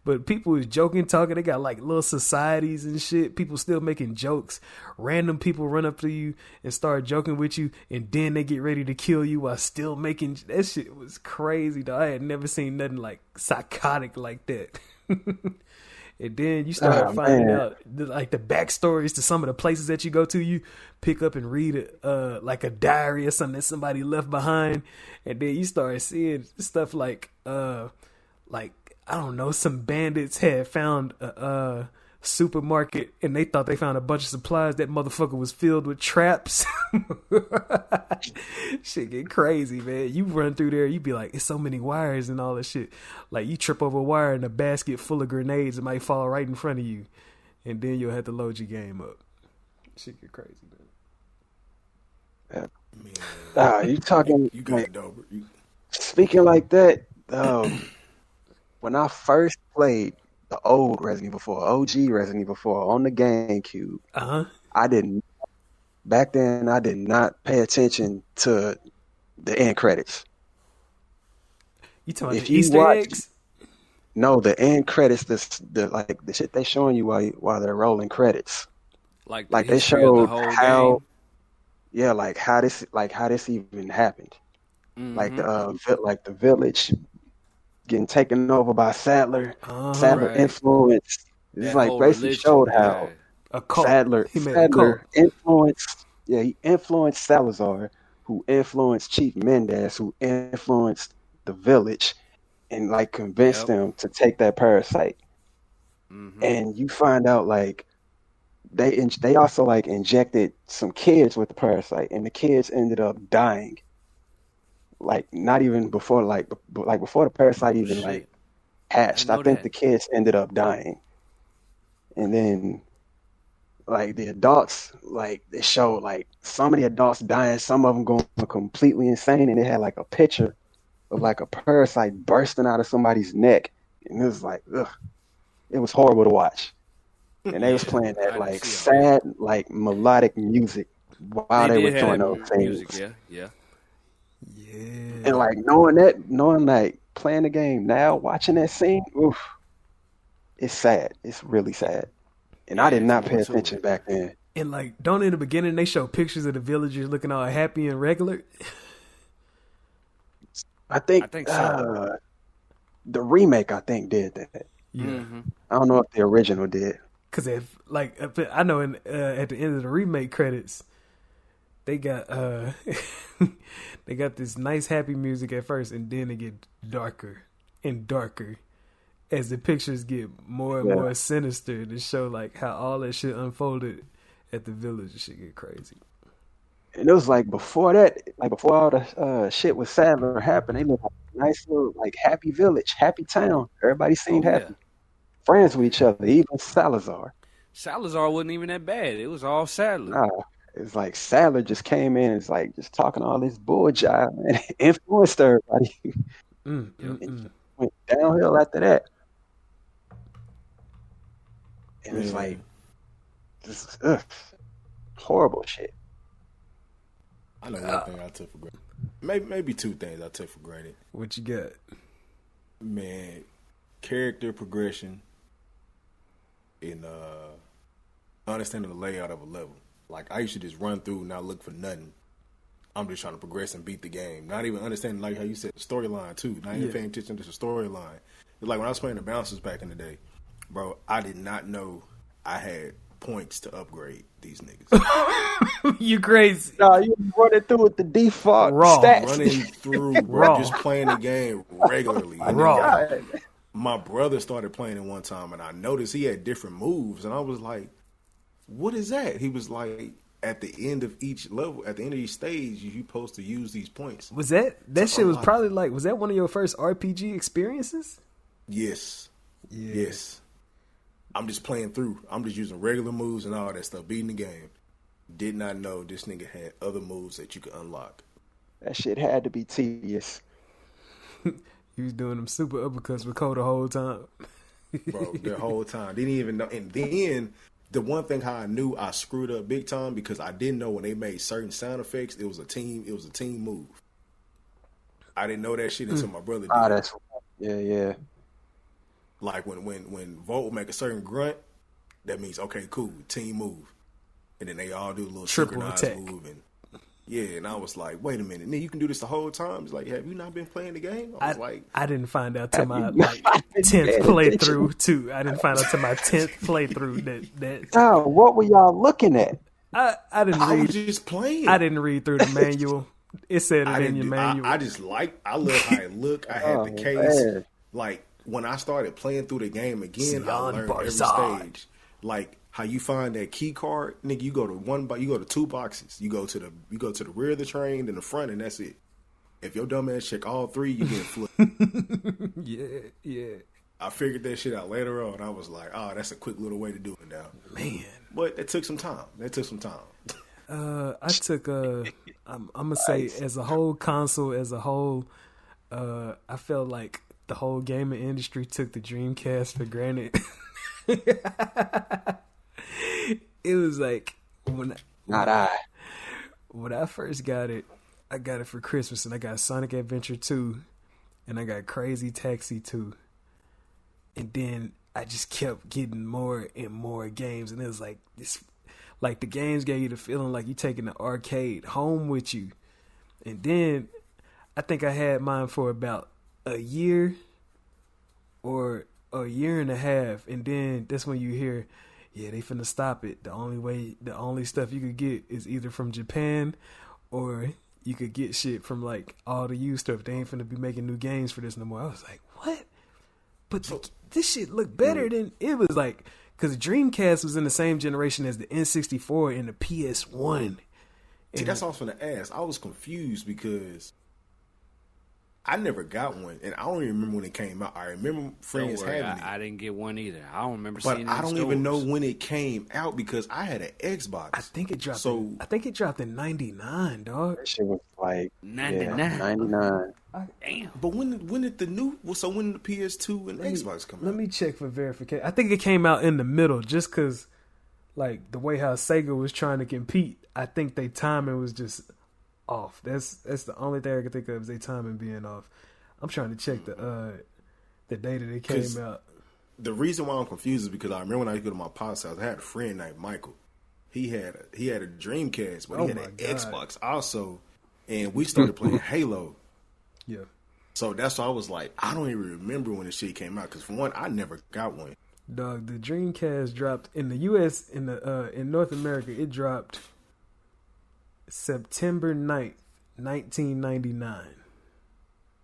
But people is joking, talking. They got like little societies and shit. People still making jokes. Random people run up to you and start joking with you, and then they get ready to kill you while still making. That shit was crazy, though. I had never seen nothing like psychotic like that. And then you start finding out like the backstories to some of the places that you go to. You pick up and read like a diary or something that somebody left behind, and then you start seeing stuff like I don't know, some bandits had found a supermarket and they thought they found a bunch of supplies. That motherfucker was filled with traps. Shit get crazy, man. You run through there, you be like, it's so many wires and all that shit. Like you trip over a wire and a basket full of grenades, it might fall right in front of you. And then you'll have to load your game up. Shit get crazy, man. You talking? You got it, Dober. Speaking like that, when I first played the old Resident Evil 4, OG Resident Evil 4 on the GameCube, back then I did not pay attention to the end credits. You talking about the Easter eggs? No, the end credits, the shit they showing you while they're rolling credits. Like they showed how, like how this even happened. Mm-hmm. Like the village getting taken over by Sadler. Sadler influenced. It's like basically religion, showed how Sadler influenced. Yeah, he influenced Salazar, who influenced Chief Mendez, who influenced the village, and like convinced them to take that parasite. Mm-hmm. And you find out like they also like injected some kids with the parasite, and the kids ended up dying. Like not even before before the parasite even like hatched. I think the kids ended up dying. And then like the adults, like they showed like some of the adults dying, some of them going completely insane, and they had like a picture of like a parasite bursting out of somebody's neck. And it was like, ugh. It was horrible to watch. And they was playing that like sad, like melodic music while they were doing those things. Music, yeah. And like knowing like playing the game now, watching that scene, oof, it's sad. It's really sad. And I did not pay attention back then. And like, don't in the beginning they show pictures of the villagers looking all happy and regular? I think so. The remake did that. Yeah. Mm-hmm. I don't know if the original did. Because I know at the end of the remake credits, they got they got this nice happy music at first, and then it get darker and darker as the pictures get more and more sinister to show like how all that shit unfolded at the village. Shit get crazy. And it was like before that, like before all the shit with Sadler happened, they looked like nice little like happy village, happy town. Everybody seemed Oh yeah, happy, friends with each other. Even Salazar. Salazar wasn't even that bad. It was all Sadler. Nah, it's like Sadler just came in. It's like just talking all this bull jive, man. Influenced everybody. It just went downhill after that. And it's like this horrible shit. I know one thing I took for granted. Maybe two things I took for granted. What you got? Man, character progression and understanding the layout of a level. Like I used to just run through and not look for nothing. I'm just trying to progress and beat the game. Not even understanding, like how you said, the storyline too. Not even paying attention to the storyline. Like when I was playing the bouncers back in the day, bro, I did not know I had points to upgrade these niggas. You crazy. Nah, you running through with the default Raw. stats. Running through, Raw. bro, just playing the game regularly. And Raw. then my brother started playing it one time, and I noticed he had different moves, and I was like, what is that? He was like, at the end of each level, at the end of each stage, you're supposed to use these points. Was that shit was probably like, was that one of your first RPG experiences? Yes. Yeah. Yes. I'm just playing through. I'm just using regular moves and all that stuff, beating the game. Did not know this nigga had other moves that you could unlock. That shit had to be tedious. He was doing them super uppercuts with Cole the whole time. Bro, the whole time. Didn't even know. And then the one thing how I knew I screwed up big time because I didn't know when they made certain sound effects, it was a team move. I didn't know that shit until my brother did. Yeah. Like when Volt would make a certain grunt, that means okay, cool, team move. And then they all do a little Triple synchronized attack. move and I was like, wait a minute, nigga, you can do this the whole time? It's like, have you not been playing the game? I was like, I didn't find out till my 10th playthrough too. I didn't find out till my 10th playthrough that Oh, what were y'all looking at? I didn't I was read. just playing. I didn't read through the manual. It said it in your manual. I just I love how it looked. I had the case. Man. Like when I started playing through the game again, I Sion learned Barzad. every stage. Like how you find that key card, nigga. You go to two boxes. You go to the rear of the train, then the front, and that's it. If your dumb ass check all three, you get flipped. Yeah. I figured that shit out later on. I was like, oh, that's a quick little way to do it now. Man. But it took some time. I took I'm gonna say as a whole console as a whole, I felt like the whole gaming industry took the Dreamcast for granted. It was like when I first got it, I got it for Christmas and I got Sonic Adventure 2 and I got Crazy Taxi 2. And then I just kept getting more and more games and it was like this, like the games gave you the feeling like you taking the arcade home with you. And then I think I had mine for about a year or a year and a half. And then that's when you hear, yeah, they finna stop it. The only stuff you could get is either from Japan or you could get shit from like all the used stuff. They ain't finna be making new games for this no more. I was like, what? But this shit looked better than it was like, because Dreamcast was in the same generation as the N64 and the PS1. See, that's what I was going to ask. I was confused because I never got one, and I don't even remember when it came out. I remember friends having it. I didn't get one either. I don't remember But seeing it I in don't stores. even know when it came out because I had an Xbox. I think it dropped in 99, dog. That shit was like 99. 99. Damn. But when did the PS2 and Xbox come out? Let me check for verification. I think it came out in the middle just because, like, the way how Sega was trying to compete, I think their timing was just off. That's the only thing I can think of is their timing being off. I'm trying to check the day that it came out. The reason why I'm confused is because I remember when I used to go to my pop's house, I had a friend named Michael. He had a Dreamcast, but he had an Xbox also, and we started playing Halo. Yeah. So that's why I was like, I don't even remember when the shit came out because for one, I never got one. Dog, the Dreamcast dropped in the U.S. in North America. It dropped September 9th, 1999.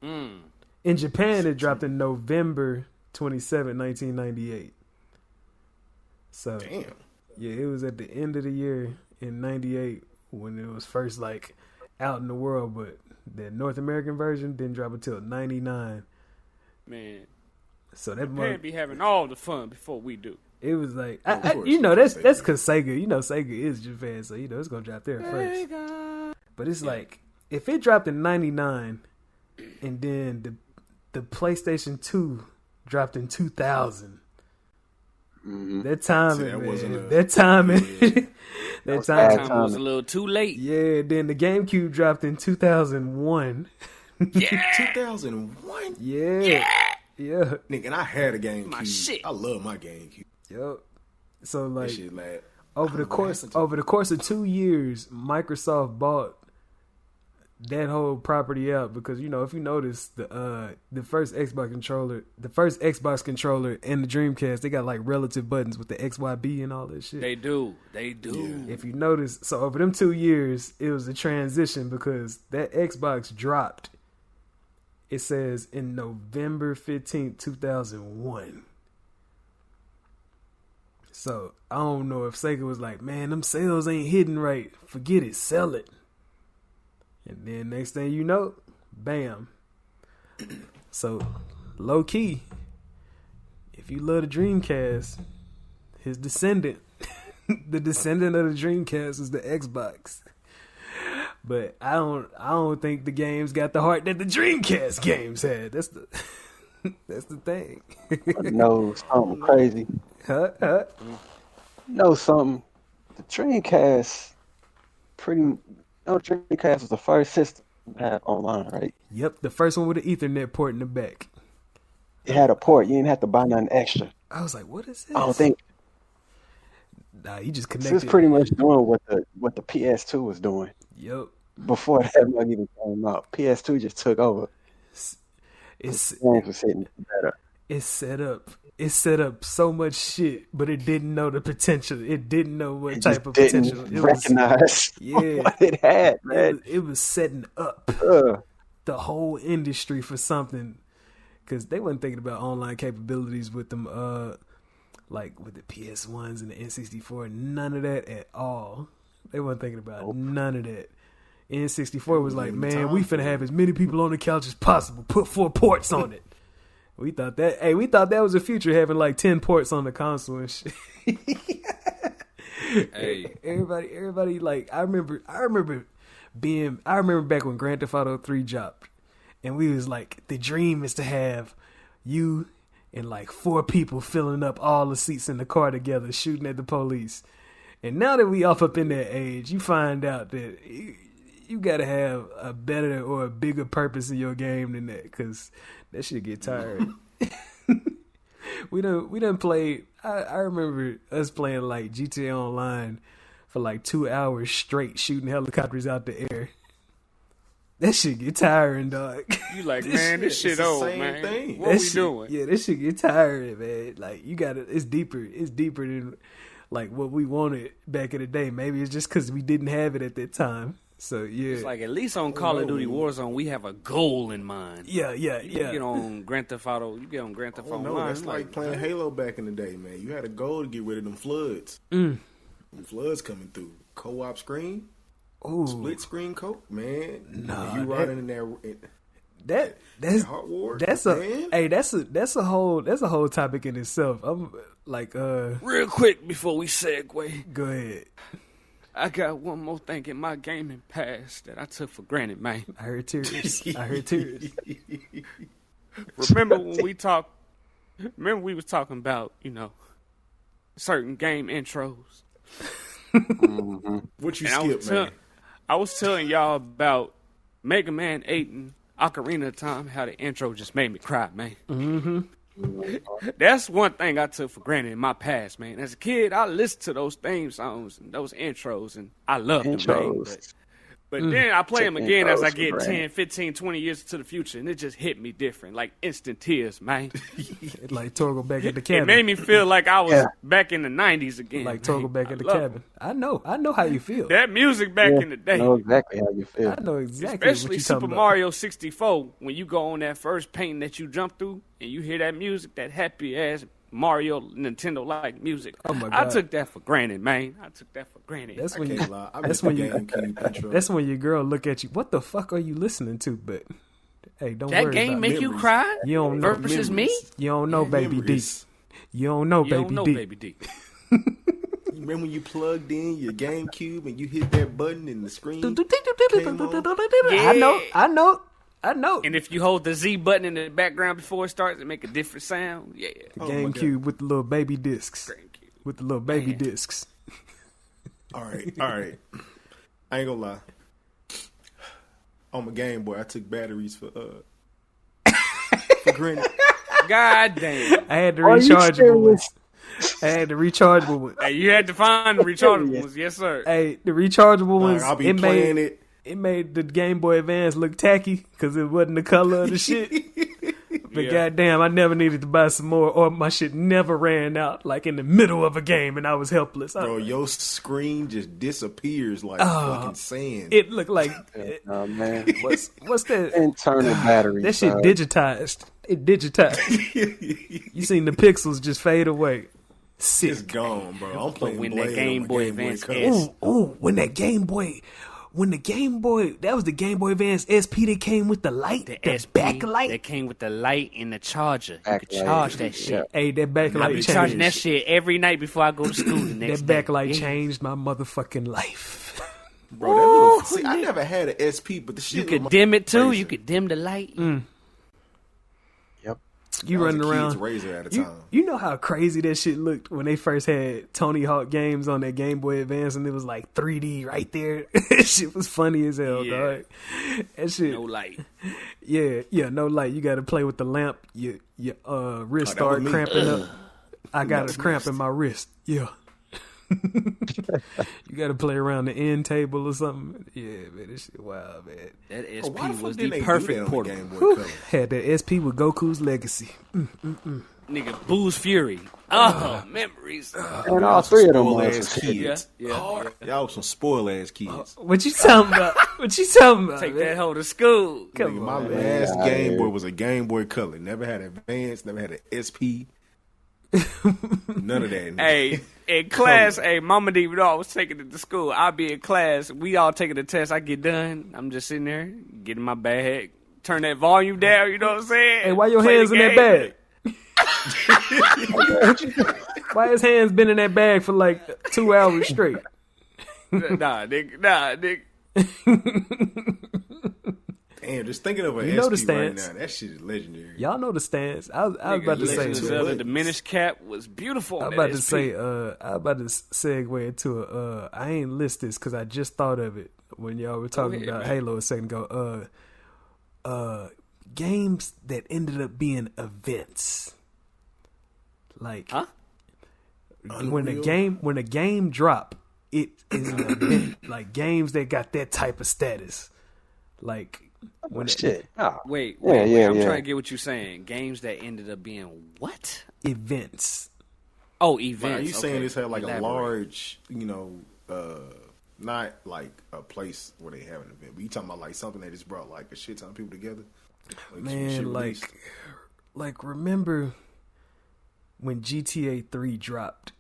In Japan, it dropped in November 27th, 1998. So, damn. Yeah, it was at the end of the year in 98 when it was first like out in the world, but The North American version didn't drop until 99. Man, So that man be having all the fun before we do. it was like, course, that's because Sega, Sega is Japan, so it's gonna drop there first. But it's like, if it dropped in 99, and then the PlayStation 2 dropped in 2000. Mm-hmm. That timing, that man. wasn't That timing. Yeah. That bad timing. Time was a little too late. Yeah, then the GameCube dropped in 2001. Yeah. 2001. Yeah. Yeah. Nigga, and I had a GameCube. My shit. I love my GameCube. Yep. So That like shit, like, over the course of 2 years, Microsoft bought that whole property out because if you notice the first Xbox controller and the Dreamcast, they got like relative buttons with the XYB and all that shit. They do. Yeah. If you notice, so over them 2 years, it was a transition because that Xbox dropped. It says in November 15th, 2001. So I don't know if Sega was like, man, them sales ain't hitting right. Forget it, sell it. And then next thing you know, bam. So low key, if you love the Dreamcast, his descendant, the descendant of the Dreamcast is the Xbox. But I don't think the games got the heart that the Dreamcast games had. That's the thing. Know something crazy. Know something. The Dreamcast Dreamcast was the first system to have online, right? Yep, the first one with the Ethernet port in the back. It had a port. You didn't have to buy nothing extra. I was like, what is this? I don't think. Nah, you just This connected. is pretty much doing what the PS2 was doing Yep. before that mug even came out. PS2 just took over. It's Games was hitting better. It's set up so much shit, but it didn't know the potential. It didn't know what It type just of didn't potential. It recognize Yeah. what it had, man. it was setting up the whole industry for something, because they wasn't thinking about online capabilities with them, like with the PS1s and the N64. None of that at all. They wasn't thinking about none of that. N64 was like, man, we finna have as many people on the couch as possible. Put 4 ports on it. We thought that was the future, having like 10 ports on the console and shit. Hey, Everybody like I remember back when Grand Theft Auto 3 dropped, and we was like, the dream is to have you and like 4 people filling up all the seats in the car together, shooting at the police. And now that we up in that age, you find out that you gotta have a better or a bigger purpose in your game than that, because that shit get tired. We done played. I remember us playing like GTA Online for like 2 hours straight, shooting helicopters out the air. That shit get tiring, dog. you like, man, this shit old, man. Thing. What we doing? Yeah, this shit get tiring, man. Like, you gotta. It's deeper. It's deeper than like what we wanted back in the day. Maybe it's just because we didn't have it at that time. So yeah, It's like, at least on Call of Duty Warzone, we have a goal in mind. yeah. You get on Grand Theft Auto. You get on Grand Theft Auto No, Online. that's like playing Halo back in the day, man. You had a goal to get rid of them floods. Mm. Them floods coming through. Co-op screen, Ooh, split screen cope, man. Nah, you riding in there. that's Hot Wars. that's man. that's a whole topic in itself. I'm like, Real quick before we segue, go ahead. I got one more thing in my gaming past that I took for granted, man. I heard tears. I heard tears. Remember when we talked? Remember we was talking about certain game intros. What you And skip, man? I was telling y'all about Mega Man 8 and Ocarina of Time, how the intro just made me cry, man. Mm-hmm. That's one thing I took for granted in my past, man. As a kid, I listened to those theme songs and those intros, and I loved them, man. But then I play them again as I get 10, 15, 20 years into the future, and it just hit me different, like instant tears, man. Like Torgo back at the cabin. It made me feel like I was back in the 90s again. Like man. Torgo back I at the love cabin. I know how you feel. that music back in the day. I know exactly how you feel. I know exactly what Especially you're Super talking Mario 64, when you go on that first painting that you jump through and you hear that music, that happy ass Mario Nintendo like music. Oh my I God. took that for granted, man. I took that for granted. That's I when you. can't lie. I That's missed the when you. GameCube intro. That's when your girl look at you. What the fuck are you listening to? But hey, don't That worry game about make it. you memories. cry? You don't know. Versus me? You don't know, baby D. Memories. You don't know, You baby don't know, D. baby D. Remember when you plugged in your GameCube and you hit that button and the screen? I know. And if you hold the Z button in the background before it starts, it make a different sound. Yeah. The Oh my GameCube with the little baby discs. GameCube. With the little baby discs. All right. I ain't gonna lie. On my Game Boy, I took batteries for granted. God damn. I had the Are you rechargeable serious? ones. I had the rechargeable ones. Hey, you had to find the rechargeable ones. Yes, sir. Hey, the rechargeable ones. I'll be playing it. It made the Game Boy Advance look tacky because it wasn't the color of the shit. But Yeah. goddamn, I never needed to buy some more, or my shit never ran out like in the middle of a game, and I was helpless. Bro, your screen just disappears like Oh. fucking sand. It looked like Oh man, what's that? internal battery. That shit digitized. It digitized. You seen the pixels just fade away. Sick. It's gone, bro. I'm playing when Blade that Game on my Boy Game Boy Advance Color. S- When the Game Boy, that was the Game Boy Advance SP that came with the light, the SP backlight. that came with the light and the charger. You could Backlight. charge that shit. Yeah. Hey, that I be backlight charging that changed. shit every night before I go to school the next That day. backlight Yeah. changed my motherfucking life. Bro, that little, see, I never had an SP, but the shit You was could my dim it too. razor. You could dim the light. Yep. You That was running a kid's around. razor at a You, time. you know how crazy that shit looked when they first had Tony Hawk games on that Game Boy Advance, and it was like 3D right there. That shit was funny as hell, Yeah. dog. That shit, No light. yeah, no light. You got to play with the lamp. Your wrist that was start me. cramping up. I got a cramp in my wrist. Yeah. You got to play around the end table or something. Yeah, man, this shit wild, man. That Bro, SP why the fuck was didn't the they perfect do that on the portable. Game Boy Color? Had that SP with Goku's Legacy. Nigga, Boo's Fury. Oh, memories. And all three of them Spoiled ones ass was hit. kids. Yeah. Y'all was some spoiled ass kids. What you talking about? What you talking about? Take man? that hoe to school. Come Nigga, my on, last man. Game Boy was a Game Boy Color. Never had Advance. Never had an SP. None of that. nigga. Hey, in class, hey, Mama didn't even know I was taking it to school. I'll be in class. We all taking the test. I get done. I'm just sitting there, getting my bag. Turn that volume down, you know what I'm saying? Hey, why your Play hands the in that game. bag? Why his hands been in that bag for like 2 hours straight? Nah, nigga. Damn, just thinking of an You know the SP right stance. now. That shit is legendary. Y'all know the stance. I was about to say. Legend of Zelda, what? the Minish Cap was beautiful. I on was that about to SP. say. I was about to segue into a. I ain't list this because I just thought of it when y'all were talking ahead, about man. Halo a second ago. Games that ended up being events. Like Huh? when a game drop, it is an event. Like games that got that type of status. Like when Shit. Oh, Wait, Yeah, yeah, I'm yeah. trying to get what you're saying. Games that ended up being what? events. Oh, But events. are you saying okay. this had like a Elaborate. large, not like a place where they have an event, but you talking about like something that just brought like a shit ton of people together? Like, some shit Man, released? like remember when GTA 3 dropped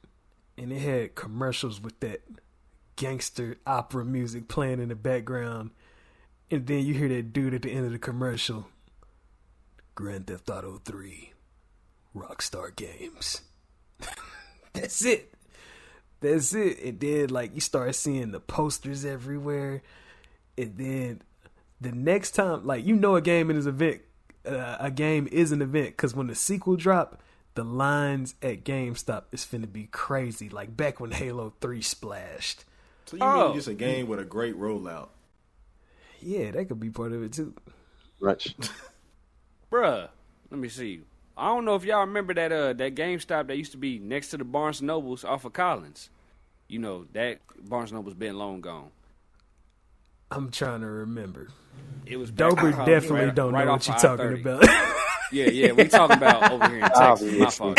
and it had commercials with that gangster opera music playing in the background, and then you hear that dude at the end of the commercial, Grand Theft Auto 3, Rockstar Games. That's it. That's it. And then like you start seeing the posters everywhere, and then the next time, like a game is an event, a game is an event because when the sequel drop, the lines at GameStop is finna be crazy. Like back when Halo 3 splashed. So you mean just a game with a great rollout? Yeah, that could be part of it too. much. Bruh, let me see. I don't know if y'all remember that GameStop that used to be next to the Barnes & Nobles off of Collins. You know, that Barnes & Noble's been long gone. I'm trying to remember. It was back Dober in Collins, definitely right- don't right know off what you're of talking I-30. about. Yeah, we talking about over here in Texas. My fault.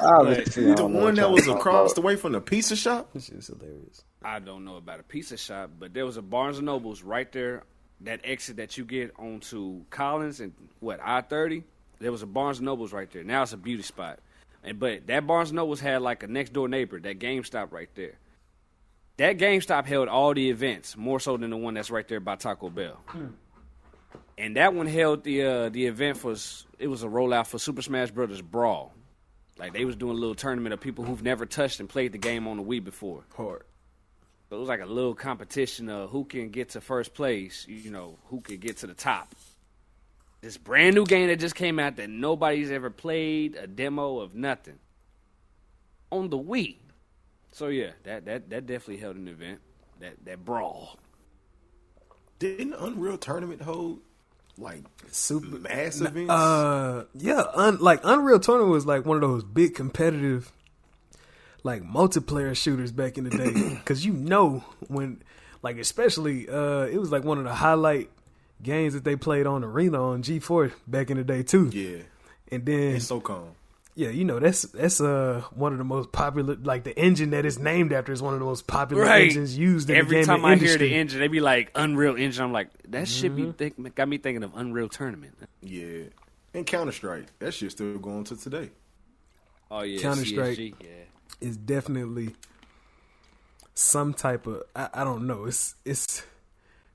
Obviously, I The don't know one what that y'all was talking across about. the way from the pizza shop? This is hilarious. I don't know about a pizza shop, but there was a Barnes & Noble's right there, that exit that you get onto Collins and, I-30? There was a Barnes & Noble's right there. Now it's a beauty spot. But that Barnes & Noble's had like a next door neighbor, that GameStop right there. That GameStop held all the events, more so than the one that's right there by Taco Bell. And that one held the event it was a rollout for Super Smash Brothers Brawl. Like they was doing a little tournament of people who've never touched and played the game on the Wii before. Hard. So it was like a little competition of who can get to first place, who can get to the top. This brand new game that just came out that nobody's ever played, a demo of nothing. On the Wii. So yeah, that definitely held an event. That brawl. Didn't Unreal Tournament hold like Super mass events? Like Unreal Tournament was like one of those big competitive like multiplayer shooters back in the day. Cause when like especially it was like one of the highlight games that they played on Arena on G4 back in the day too. Yeah. And then it's SOCOM. Yeah, that's one of the most popular, like the engine that is named after is one of the most popular engines used in the gaming industry. Every time I hear the engine, they be like Unreal Engine. I'm like, that shit got me thinking of Unreal Tournament. Yeah, and Counter-Strike, that shit's still going to today. Oh yeah, Counter-Strike CSG, is definitely some type of I don't know. It's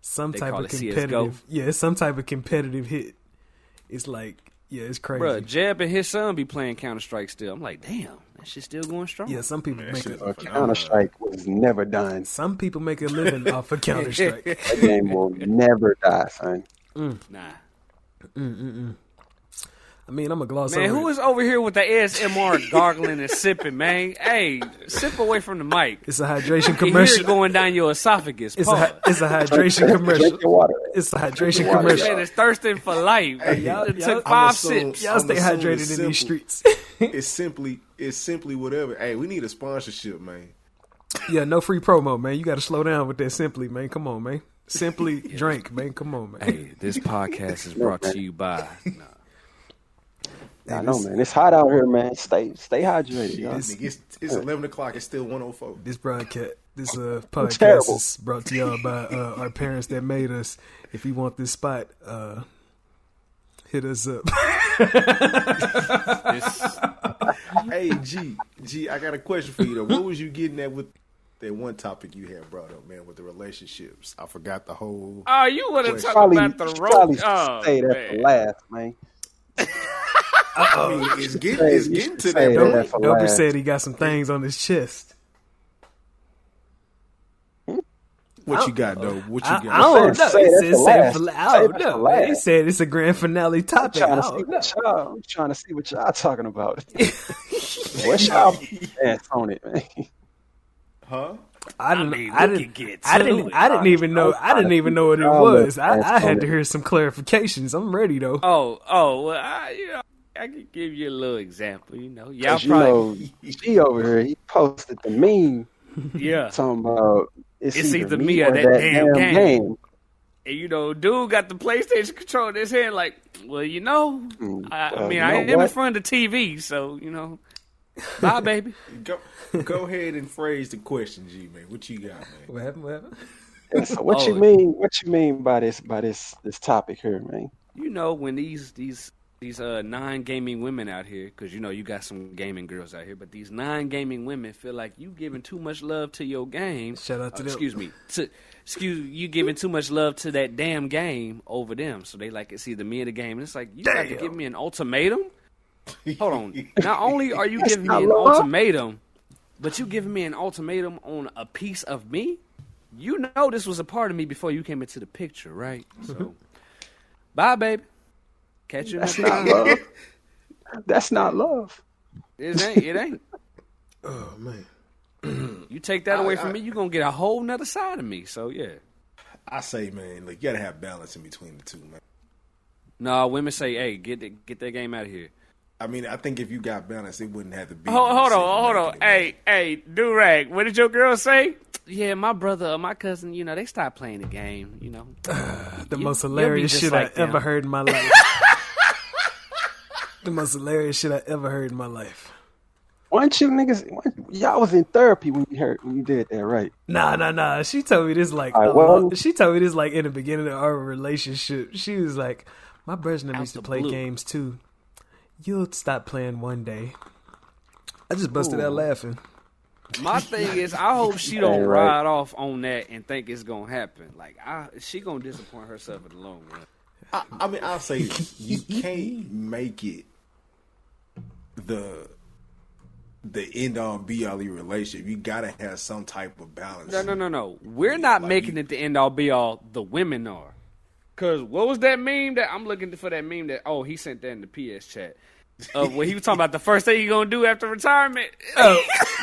some type of competitive. Yeah, it's some type of competitive hit. It's like. Yeah, it's crazy. Bruh, Jeb and his son be playing Counter-Strike still. I'm like, damn, that shit's still going strong. Yeah, some people make it. Counter-Strike was never done. Some people make a living off of Counter-Strike. That game will never die, son. Nah. I mean, I'm a gloss over. Man, who is over here with the ASMR gargling and sipping, man? Hey, sip away from the mic. It's a hydration commercial. It's going down your esophagus. It's a hydration commercial. Drink your water. It's a hydration commercial. Man, it's thirsting for life. Hey, y'all took 5 sips. Y'all stay hydrated in these streets. It's simply whatever. Hey, we need a sponsorship, man. Yeah, no free promo, man. You got to slow down with that Simply, man. Come on, man. Simply drink, man. Come on, man. Hey, this podcast is brought to you by... I know, man. It's hot out here, man. Stay hydrated. It's 11 o'clock. It's still 1:04. This podcast is brought to y'all by our parents that made us. If you want this spot, hit us up. Hey, G, I got a question for you though. What was you getting at with that one topic you had brought up, man, with the relationships? I forgot the whole. Oh, you want to talk about the road? Oh, say that for last, man. I mean, it's getting to that. Doper said he got some things on his chest. What you got, though? What you got? I don't know. He said it's a grand finale topic. I'm trying to see what y'all talking about. What's y'all stance on it, man? Huh? I didn't even know what it was. I had to hear some clarifications. I'm ready though. Well, I could give you a little example. Y'all probably G over here. He posted the meme. Yeah, talking about it's either me or that damn game. And dude got the PlayStation controller in his hand. Like, well, I am in front of the TV, so bye, baby. Go ahead and phrase the question, G, man. What you got, man? What happened? So what you mean? What you mean by this topic here, man? When these non-gaming women out here, because you got some gaming girls out here, but these non-gaming women feel like you giving too much love to your game. Shout out to them. You giving too much love to that damn game over them. So they like it's either me or the game. And it's like you got to give me an ultimatum. Hold on. Not only are you giving me an ultimatum, but you giving me an ultimatum on a piece of me. This was a part of me before you came into the picture, right? So, bye, baby. Catch you next time. Love. That's not love. It ain't. Oh man. You take that away from me, you're gonna get a whole nother side of me. So yeah. I say, man, you gotta have balance in between the two, man. No, women say, hey, get that game out of here. I mean, I think if you got balance, it wouldn't have to be. Hold on. Hey, Durag, what did your girl say? Yeah, my brother or my cousin, they stopped playing the game, The most hilarious shit I ever heard in my life. The most hilarious shit I ever heard in my life. Weren't you niggas? Y'all was in therapy when you did that, right? Nah. She told me this like she told me this like in the beginning of our relationship. She was like, my brother never used to play games too. you'll stop playing one day. I just busted out laughing. My thing is, I hope she don't ride off on that and think it's gonna happen. Like, she gonna disappoint herself in the long run. I mean, I'll say you can't make it the end all be all of your relationship. You gotta have some type of balance. No. We're not making it the end all be all. The women are. Cause what was that meme that I'm looking for? That meme that he sent that in the PS chat. When he was talking about the first thing he gonna do after retirement.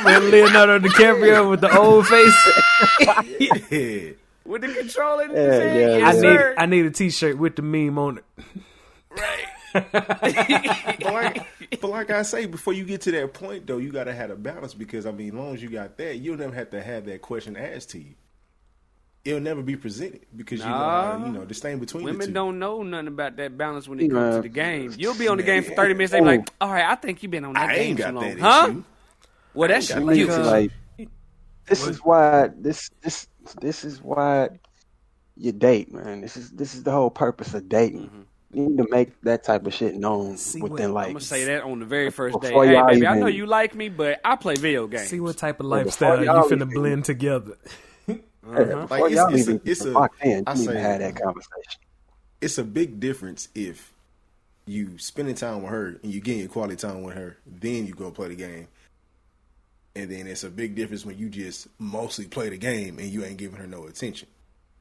When Leonardo DiCaprio with the old face. With the controller in his hand. Yeah. I need a T-shirt with the meme on it. Right. But like I say, before you get to that point, though, you got to have a balance because, I mean, as long as you got that, you'll never have to have that question asked to you. It'll never be presented because you know this thing between women the two. don't know nothing about that balance when it comes to the game. You'll be on the game for 30 minutes. They be like, all right, I think you've been on that game too long. Huh? Issue. Well, that's you. This is why this is why you date, man. This is the whole purpose of dating. Mm-hmm. You need to make that type of shit known within like. I'm gonna say that on the very first day. Before Hey, y'all baby, I even- know you like me, but I play video games. See what type of Well, lifestyle you before y'all finna even- blend together. Before y'all even locked in, you need to have that conversation. It's a big difference if you spending time with her and you getting your quality time with her, then you go play the game. And then it's a big difference when you just mostly play the game and you ain't giving her no attention.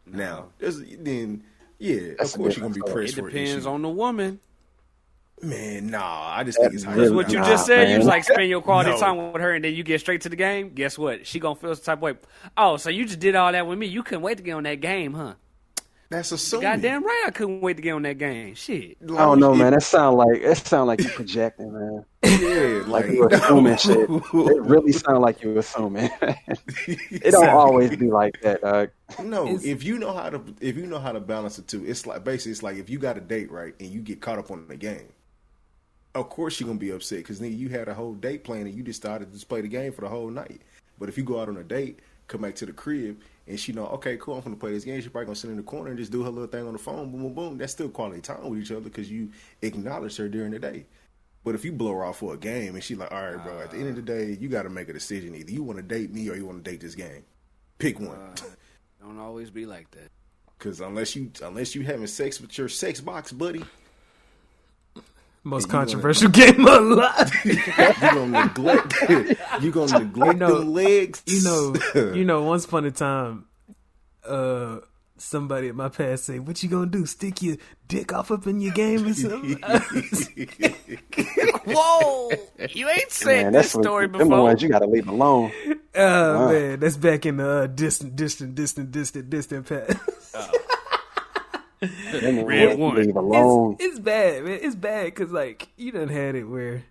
No. Now, of course you're gonna be pressed for it. It depends on the woman. Man, nah, I just think it's Because what you just said, you was like spend your quality No. time with her and then you get straight to the game. Guess what? She gonna feel some type of way. Oh, so you just did all that with me. You couldn't wait to get on that game, huh? That's assuming. Goddamn right I couldn't wait to get on that game. Shit. I don't know, man. That sound like you projecting, man. Yeah, Like you assuming shit. It really sound like you assuming. It don't always be like that, dog. No, if you know how to balance the two, it's like basically it's like if you got a date right and you get caught up on the game, of course you're gonna be upset because then you had a whole date plan and you just started to just play the game for the whole night. But if you go out on a date, come back to the crib and she know, okay, cool, I'm gonna play this game. She's probably gonna sit in the corner and just do her little thing on the phone, boom, boom, boom. That's still quality time with each other because you acknowledged her during the day. But if you blow her off for a game and she's like, all right, bro, at the end of the day, you got to make a decision. Either you want to date me or you want to date this game. Pick one. Don't always be like that. Because unless you having sex with your sex box buddy, most controversial game alive. you gonna neglect. You gonna neglect them legs. You know. Once upon a time, somebody at my past say, "What you gonna do? Stick your dick off up in your game or something?" Whoa! You ain't said Man, this story them before. ones you gotta leave alone. Man, that's back in the distant past. Red one. Leave alone. It's bad, man. It's bad because like you done had it where,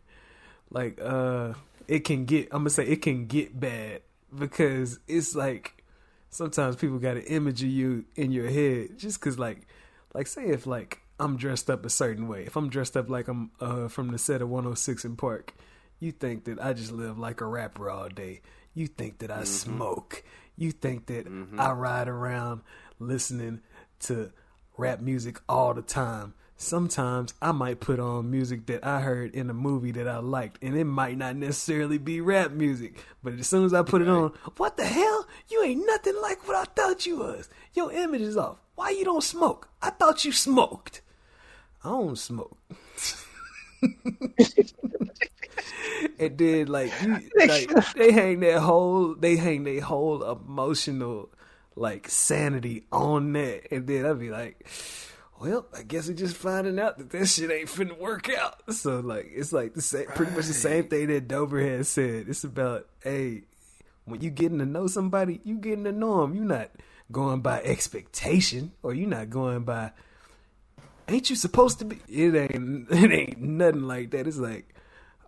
like, it can get. I'm gonna say it can get bad because it's like sometimes people got an image of you in your head just because like say if like I'm dressed up a certain way. If I'm dressed up like I'm from the set of 106 in Park, you think that I just live like a rapper all day. You think that I smoke. You think that I ride around listening to rap music all the time. Sometimes I might put on music that I heard in a movie that I liked, and it might not necessarily be rap music. But as soon as I put it on, what the hell? You ain't nothing like what I thought you was. Your image is off. Why you don't smoke? I thought you smoked. I don't smoke. And then like they hang their whole emotional like sanity on that, and then I'd be like, well, I guess we're just finding out that this shit ain't finna work out. So like it's like the same, pretty much the same thing that Dober had said. It's about, hey, when you getting to know somebody, you getting to know them. You not going by expectation, or you not going by, ain't you supposed to be? It ain't nothing like that. It's like,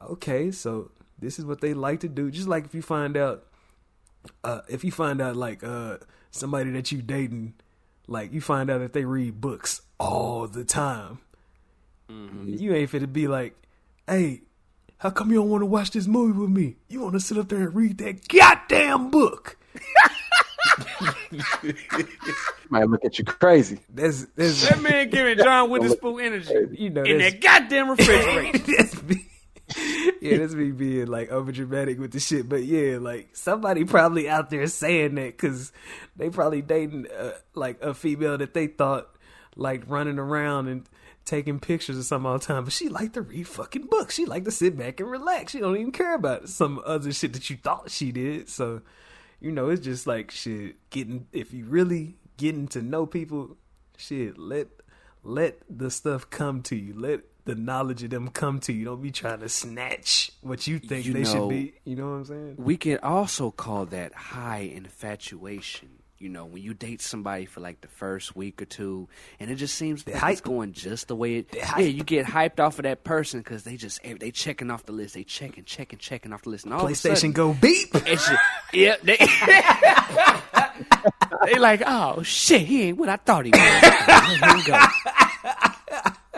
okay, so this is what they like to do. Just like if you find out like somebody that you dating, like you find out that they read books all the time. You ain't finna be like, hey, how come you don't want to watch this movie with me? You want to sit up there and read that goddamn book. Might look at you crazy. That's That man giving John Witherspoon energy you know in that's, that goddamn refrigerator. that's me. Yeah, that's me being like over dramatic with the shit. But yeah, like somebody probably out there saying that because they probably dating like a female that they thought like running around and taking pictures or something all the time. But she liked to read fucking books. She liked to sit back and relax. She don't even care about some other shit that you thought she did. So, you know, it's just like shit. If you really getting to know people, shit, let the stuff come to you. Let the knowledge of them come to you. Don't be trying to snatch what you think they should be. You know what I'm saying? We can also call that high infatuation. You know, when you date somebody for like the first week or two, and it just seems like it's going just the way it. Yeah, you get hyped off of that person because they checking off the list. They checking off the list. And all PlayStation of a sudden, go beep. Yeah, they like, oh shit, he ain't what I thought he was. Here we go.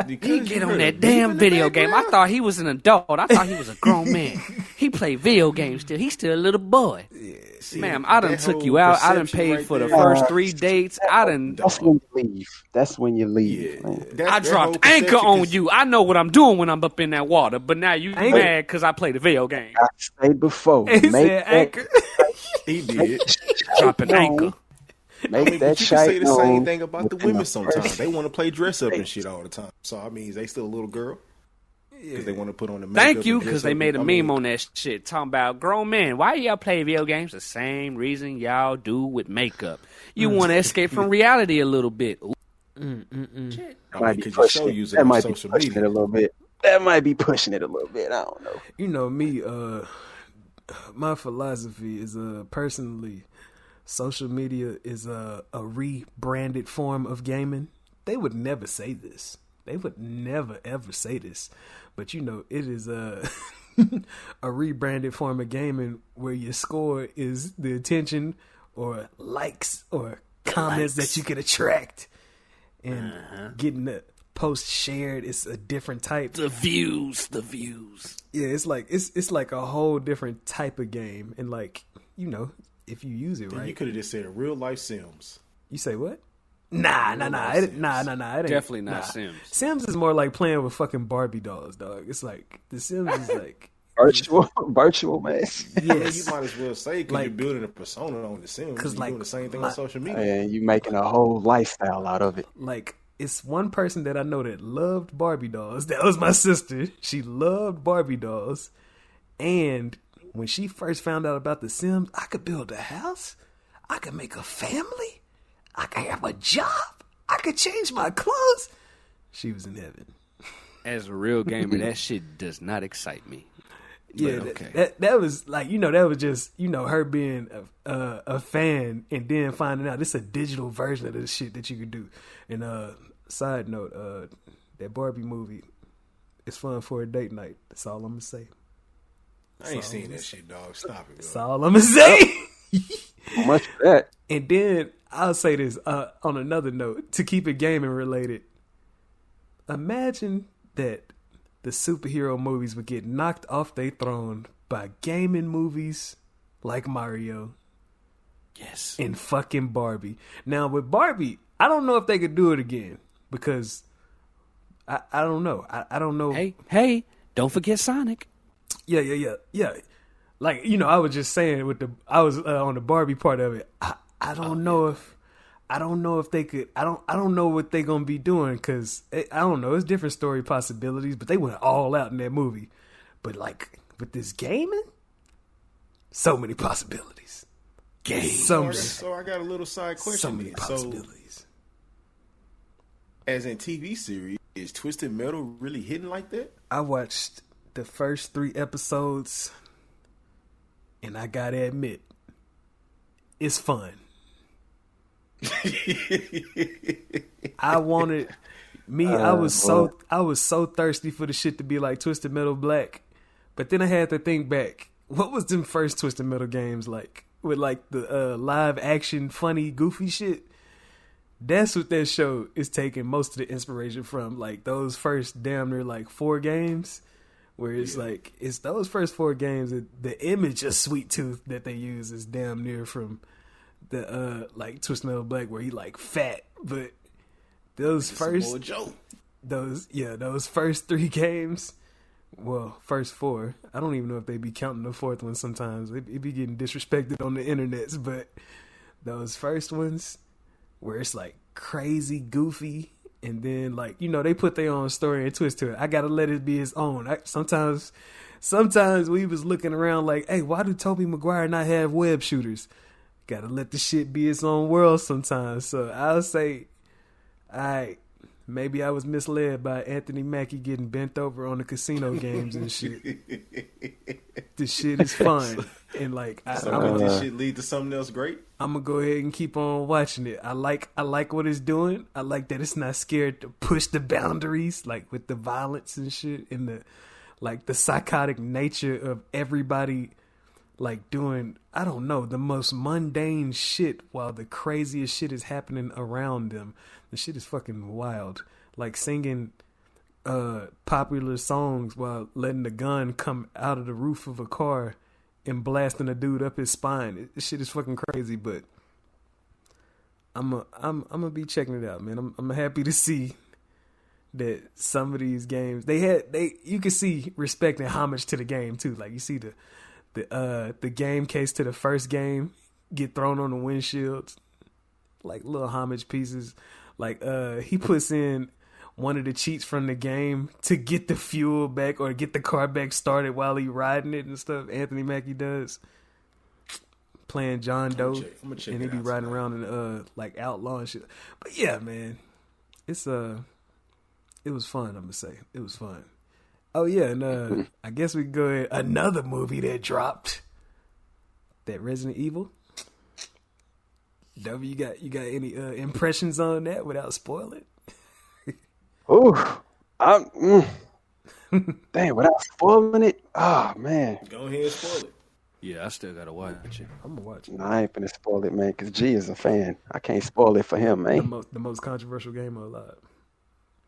He get on that damn video game. I thought he was an adult. I thought he was a grown man. He played video games still. He's still a little boy. Yeah, see, ma'am, I done took you out. I done paid for the first 3 dates. That's when you leave. That's when you leave. Yeah, I dropped anchor on you. I know what I'm doing when I'm up in that water. But now you mad because I played a video game. I stayed before. He said anchor. He did. Dropping anchor. Make that But you can say the known same thing about the within women the sometimes. first They want to play dress up and shit all the time. So, I mean, they still a little girl. Because they want to put on the makeup. Thank you, and dress because they up. made a I mean, meme on that shit talking about grown men. Why y'all play video games? The same reason y'all do with makeup. You want to escape from reality a little bit. Shit. I mean, might be because you're so pushing it. using That on might be social pushing it media. a little bit. That might be pushing it a little bit. I don't know. You know me. My philosophy is personally, social media is a rebranded form of gaming. They would never say this. They would never ever say this. But you know, it is a rebranded form of gaming where your score is the attention or likes or comments that you can attract, and getting the post shared is a different type. The views. Yeah, it's like a whole different type of game, and like, you know, if you use it right, You could have just said real life Sims. you say what? Nah. It ain't, Definitely not nah. Sims. Sims is more like playing with fucking Barbie dolls, dog. It's like the Sims is like Virtual, man. Yeah, yes, you might as well say because Like- you're building a persona on the Sims. Because, You're like, doing the same thing my- on social media. And you making a whole lifestyle out of it. like it's one person that I know that loved Barbie dolls. That was my sister. She loved Barbie dolls, and when she first found out about the Sims, I could build a house, I could make a family, I could have a job, I could change my clothes. She was in heaven. As a real gamer, that shit does not excite me. Yeah, But, okay. that was like, you know, that was just, you know, her being a fan and then finding out this is a digital version of this shit that you could do. And side note, that Barbie movie is fun for a date night. That's all I'm gonna say. I ain't seen that shit, dog. Stop it, That's bro. all I'm gonna say. How much for that? And then I'll say this on another note to keep it gaming related. Imagine that the superhero movies would get knocked off their throne by gaming movies like Mario Yes. and fucking Barbie. Now with Barbie, I don't know if they could do it again because I don't know. I don't know. Hey, don't forget Sonic. Yeah. Like, you know, I was just saying I was on the Barbie part of it. I don't know if they could. I don't know what they gonna be doing because I don't know. It's different story possibilities, but they went all out in that movie. But like with this gaming, so many possibilities. So I got a little side question. So many then. possibilities. As in TV series, is Twisted Metal really hitting like that? I watched the first 3 episodes, and I gotta admit, it's fun. I wanted I was so thirsty for the shit to be like Twisted Metal Black, but then I had to think back. What was them first Twisted Metal games like with like the live action funny goofy shit? That's what that show is taking most of the inspiration from. Like those first damn near like 4 games, where it's like it's those first 4 games. The image of Sweet Tooth that they use is damn near from the like Twist Metal Black where he like fat, but those first those first 3 games, well, first 4, I don't even know if they be counting the 4th one sometimes. It be getting disrespected on the internets, but those first ones where it's like crazy goofy, and then like, you know, they put their own story and twist to it. I gotta let it be his own. Sometimes we was looking around like, hey, why do Tobey Maguire not have web shooters? Gotta let the shit be its own world sometimes. So I'll say, maybe I was misled by Anthony Mackie getting bent over on the casino games and shit. This shit is fun. And like, this shit lead to something else great. I'm gonna go ahead and keep on watching it. I like what it's doing. I like that it's not scared to push the boundaries, like with the violence and shit, and the psychotic nature of everybody, like doing, I don't know, the most mundane shit while the craziest shit is happening around them. The shit is fucking wild. Like singing popular songs while letting the gun come out of the roof of a car and blasting a dude up his spine. This shit is fucking crazy, but I'm gonna be checking it out, man. I'm happy to see that some of these games you can see respect and homage to the game too. Like you see the game case to the first game get thrown on the windshields, like little homage pieces. Like he puts in one of the cheats from the game to get the fuel back or get the car back started while he riding it and stuff. Anthony Mackie does, playing John Doe, and he be riding around in like outlaw and shit. But yeah, man, it was fun. I'm gonna say it was fun. Oh yeah, and I guess we go ahead. Another movie that dropped, that Resident Evil. W, you got any impressions on that without spoiling? Oh, damn! Without spoiling it, oh man. Go ahead and spoil it. Yeah, I still gotta watch it. I'm gonna watch it. No, I ain't finna spoil it, man, because G is a fan. I can't spoil it for him, man. The most controversial game alive.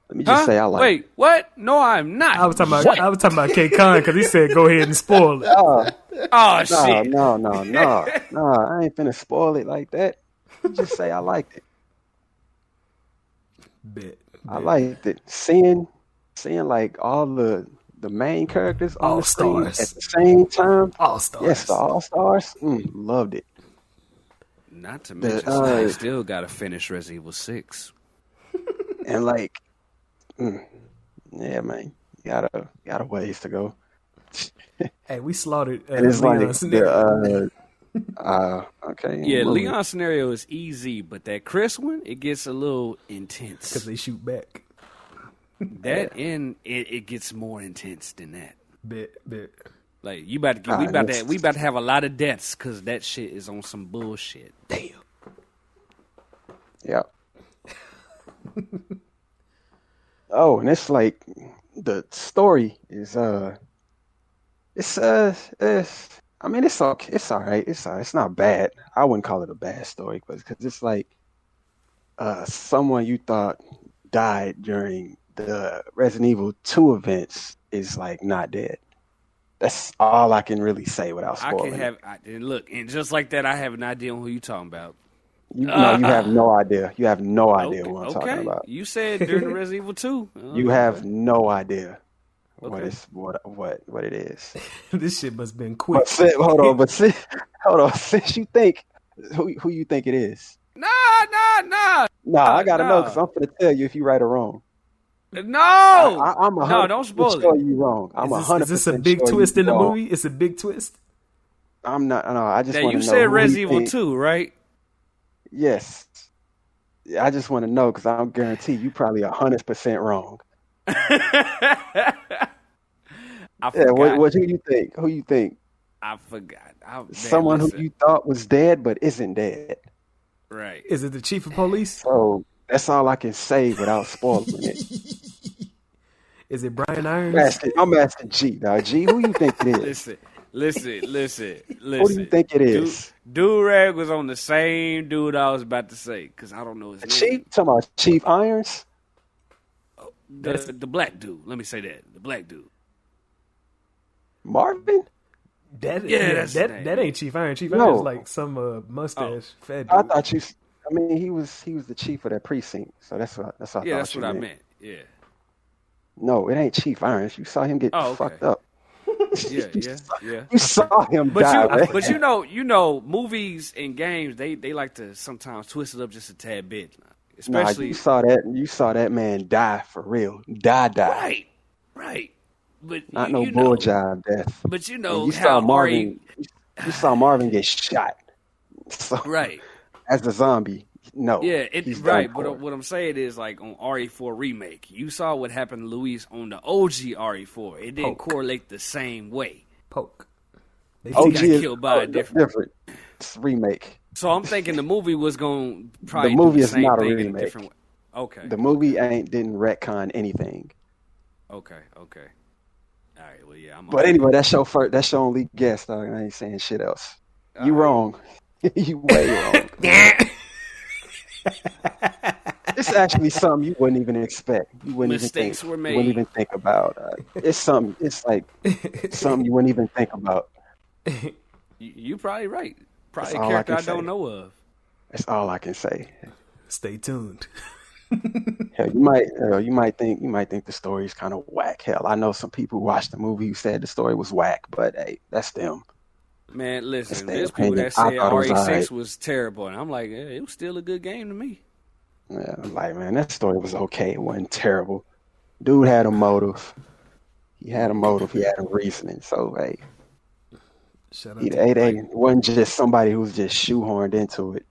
Let me just say I like. Wait, what? No, I'm not. I was talking about K Khan because he said go ahead and spoil it. Shit. No, I ain't finna spoil it like that. Just say I liked it. Bet. I liked it. Seeing like all the main characters on the screen at the same time. All stars. Yes, the all stars. Loved it. Not to mention, I still gotta finish Resident Evil 6. And like, yeah, man, you got a ways to go. Hey, we slaughtered. And it's Leon's like okay. Yeah, Leon's scenario is easy, but that Chris one, it gets a little intense because they shoot back. That it gets more intense than that. Bet. Like we about to have a lot of deaths because that shit is on some bullshit. Damn. Yeah. Oh, and it's like the story is it's I mean it's okay, it's all right, it's not bad. I wouldn't call it a bad story because it's like someone you thought died during the Resident Evil 2 events is like not dead. That's all I can really say without spoiling. Look, and just like that, I have an idea on who you talking about. You have no idea. You have no idea what I'm talking about. You said during Resident Evil 2. You have no idea what it is. This shit must have been quick. Hold on. Since you think who you think it is? Nah. I gotta know because I'm gonna tell you if you right or wrong. No, don't spoil it. Sure you wrong. I'm 100%. Is this a big twist in the movie? It's a big twist. I'm not. No, I just want to know. You said Resident Evil 2, right? Yes. I just want to know because I guarantee you probably 100% wrong. What do you think? Who you think? I forgot. Someone who you thought was dead but isn't dead. Right. Is it the chief of police? So that's all I can say without spoiling it. Is it Brian Irons? I'm asking G. Now, G, who you think it is? Listen. Who do you think it is? Durag was on the same dude I was about to say because I don't know his name. Chief? Talking about Chief Irons? The black dude. Let me say that. The black dude. Marvin? That that's his name. that ain't Chief Iron. Chief No. Iron's like some mustache fat dude. I thought you. I mean, he was the chief of that precinct, so that's what I thought. Yeah, that's you what I meant. meant. Yeah. No, it ain't Chief Irons. You saw him get Oh, okay. fucked up. Yeah. You saw him But die, man. but you know, movies and games they like to sometimes twist it up just a tad bit, especially. You saw that man die for real. Die. Right. But Not no you bull know, job death. But you know And you how saw Marvin. You saw Marvin get shot. So, right. As a zombie, no. Yeah, he's right. done for. But what I'm saying is, like on RE4 remake, you saw what happened to Luis on the OG RE4. It didn't correlate the same way. Poke. He got killed by a different. It's a remake. So I'm thinking the movie was going to probably The movie do the is same not a thing in a remake. different way. Okay. The movie didn't retcon anything. Okay. All right. Well, yeah. But anyway, that's your only guess, dog. I ain't saying shit else. You wrong. You way wrong. It's actually something you wouldn't even expect. You wouldn't Mistakes even think. were made. You wouldn't even think about. It's something. It's like something you wouldn't even think about. You probably right. Probably a all I character can I don't say. know of. That's all I can say. Stay tuned. Hell, you might think the story is kind of whack. Hell, I know some people who watched the movie who said the story was whack, but hey, that's them. Man, listen, their there's people opinion. that said I thought it was RE6 alright. was terrible, and I'm like, it was still a good game to me. Yeah, like man, that story was okay. It wasn't terrible. Dude had a motive. He had a reasoning. So hey, Shout out it wasn't just somebody who was just shoehorned into it.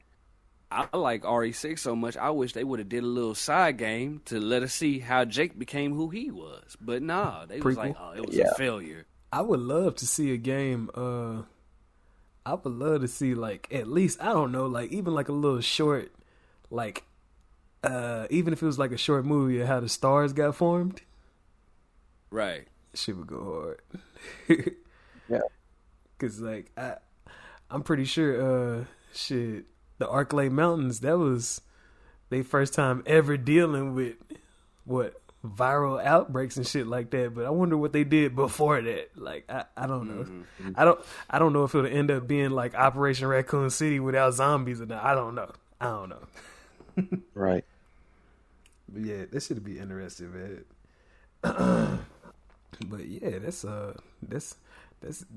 I like RE6 so much, I wish they would have did a little side game to let us see how Jake became who he was. But nah, they was Prequel? like, it was a failure. I would love to see a game. I would love to see like at least I don't know, like even like a little short, like even if it was like a short movie of how the stars got formed. Right. Shit would go hard. Yeah. Cause like I'm pretty sure the Arklay Mountains, that was their first time ever dealing with viral outbreaks and shit like that. But I wonder what they did before that. Like I don't know. Mm-hmm. I don't know if it'll end up being like Operation Raccoon City without zombies or not. I don't know. Right. But yeah, this should be interesting, man. But yeah, that's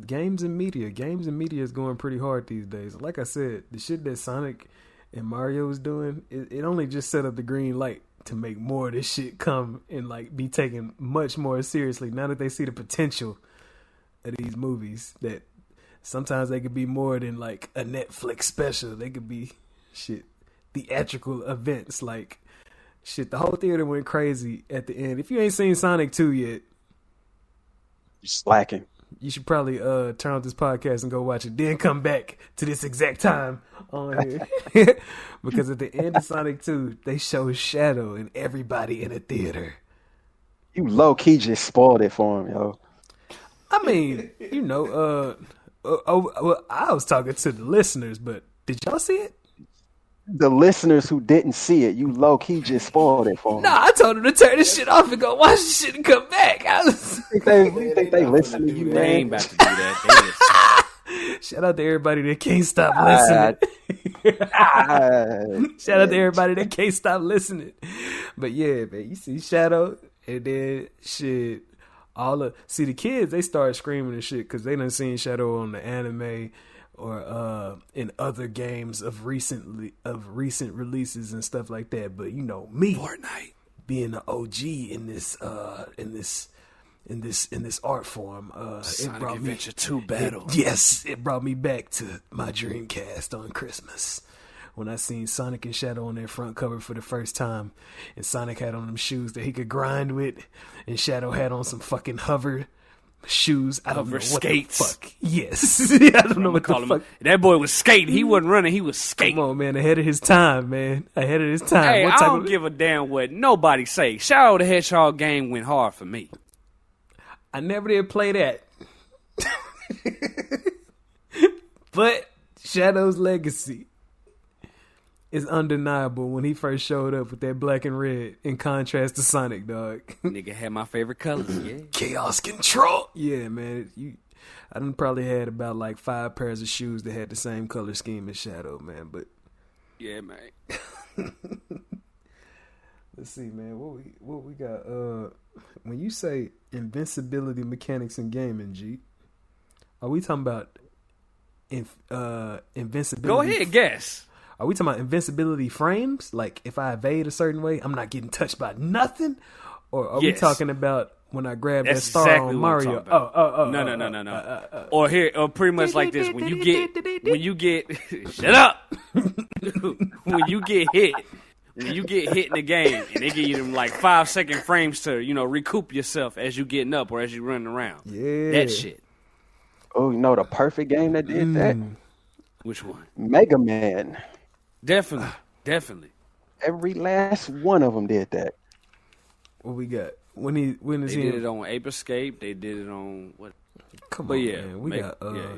games and media. Games and media is going pretty hard these days. Like I said, the shit that Sonic and Mario is doing, it only just set up the green light to make more of this shit come and like be taken much more seriously. Now that they see the potential of these movies, that sometimes they could be more than like a Netflix special. They could be theatrical events. Like shit, the whole theater went crazy at the end. If you ain't seen Sonic 2 yet, You're slacking. you should probably turn off this podcast and go watch it. Then come back to this exact time on here. Because at the end of Sonic 2, they show Shadow and everybody in the theater. You low key just spoiled it for him, yo. I mean, well, I was talking to the listeners, but did y'all see it? The listeners who didn't see it, you low key just spoiled it for them. Nah, I told them to turn this shit off and go watch this shit and come back. You think they listen to you, They man? ain't about to do that. Shout out to everybody that can't stop listening. Shout out to everybody that can't stop listening. But yeah, man, you see Shadow, and then shit, see the kids, they start screaming and shit because they done seen Shadow on the anime or in other games of recent releases and stuff like that. But you know me, Fortnite, being an OG in this art form, it brought Adventure 2 battle. It brought me back to my Dreamcast on Christmas when I seen Sonic and Shadow on their front cover for the first time, and Sonic had on them shoes that he could grind with, and Shadow had on some fucking hover shoes. I don't know what skates. the fuck. Yes. I don't know what the fuck. That boy was skating. He wasn't running. He was skating. Come on, man. Ahead of his time, man. Ahead of his time. Hey, I don't give a damn what nobody say. Shadow the Hedgehog game went hard for me. I never did play that. But Shadow's legacy is undeniable when he first showed up with that black and red in contrast to Sonic, dog. Nigga had my favorite colors, yeah. Chaos Control. Yeah, man. I done probably had about like 5 pairs of shoes that had the same color scheme as Shadow, man. But Yeah, man. let's see, man. What we got? When you say invincibility mechanics in gaming, G, are we talking about invincibility? Go ahead, guess. Are we talking about invincibility frames? Like if I evade a certain way, I'm not getting touched by nothing? Or are we talking about when I grab that star exactly on what I'm Mario? talking about. No. Or pretty much like this. When you get shut up. When you get hit in the game and they give you them like 5-second frames to, recoup yourself as you getting up or as you running around. Yeah. That shit. Oh, the perfect game that did that? Which one? Mega Man. Definitely. Every last one of them did that. What we got? When is They he? did it on Ape Escape. They did it on what? Come But on, yeah, man. We got yeah.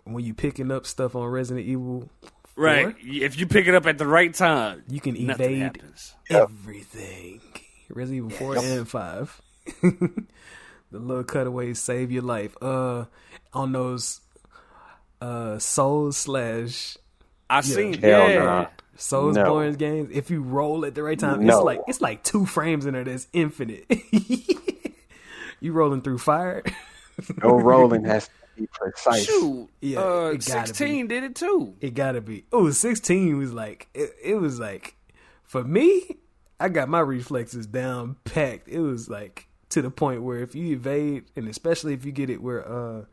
when you picking up stuff on Resident Evil 4, Right. If you pick it up at the right time, you can nothing evade happens. everything. Resident Evil 4 and 5. The little cutaways save your life. On those Souls / I seen. Hell Yeah. nah. Soulsborne games, if you roll at the right time, No. it's like 2 frames in there that's infinite. You rolling through fire. No rolling has to be precise. Shoot. Yeah, it gotta 16 did it too. It gotta be. Oh, 16 was like it was like, for me, I got my reflexes down packed. It was like to the point where if you evade, and especially if you get it where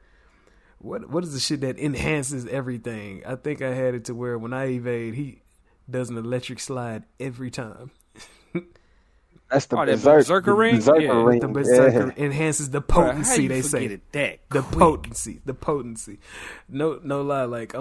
what is the shit that enhances everything? I think I had it to where when I evade, he does an electric slide every time. That's the Berserker ring? Berserker ring. The Berserker Yeah. enhances the Bruh, how potency. you They forget say it that the quick? potency. No lie. Like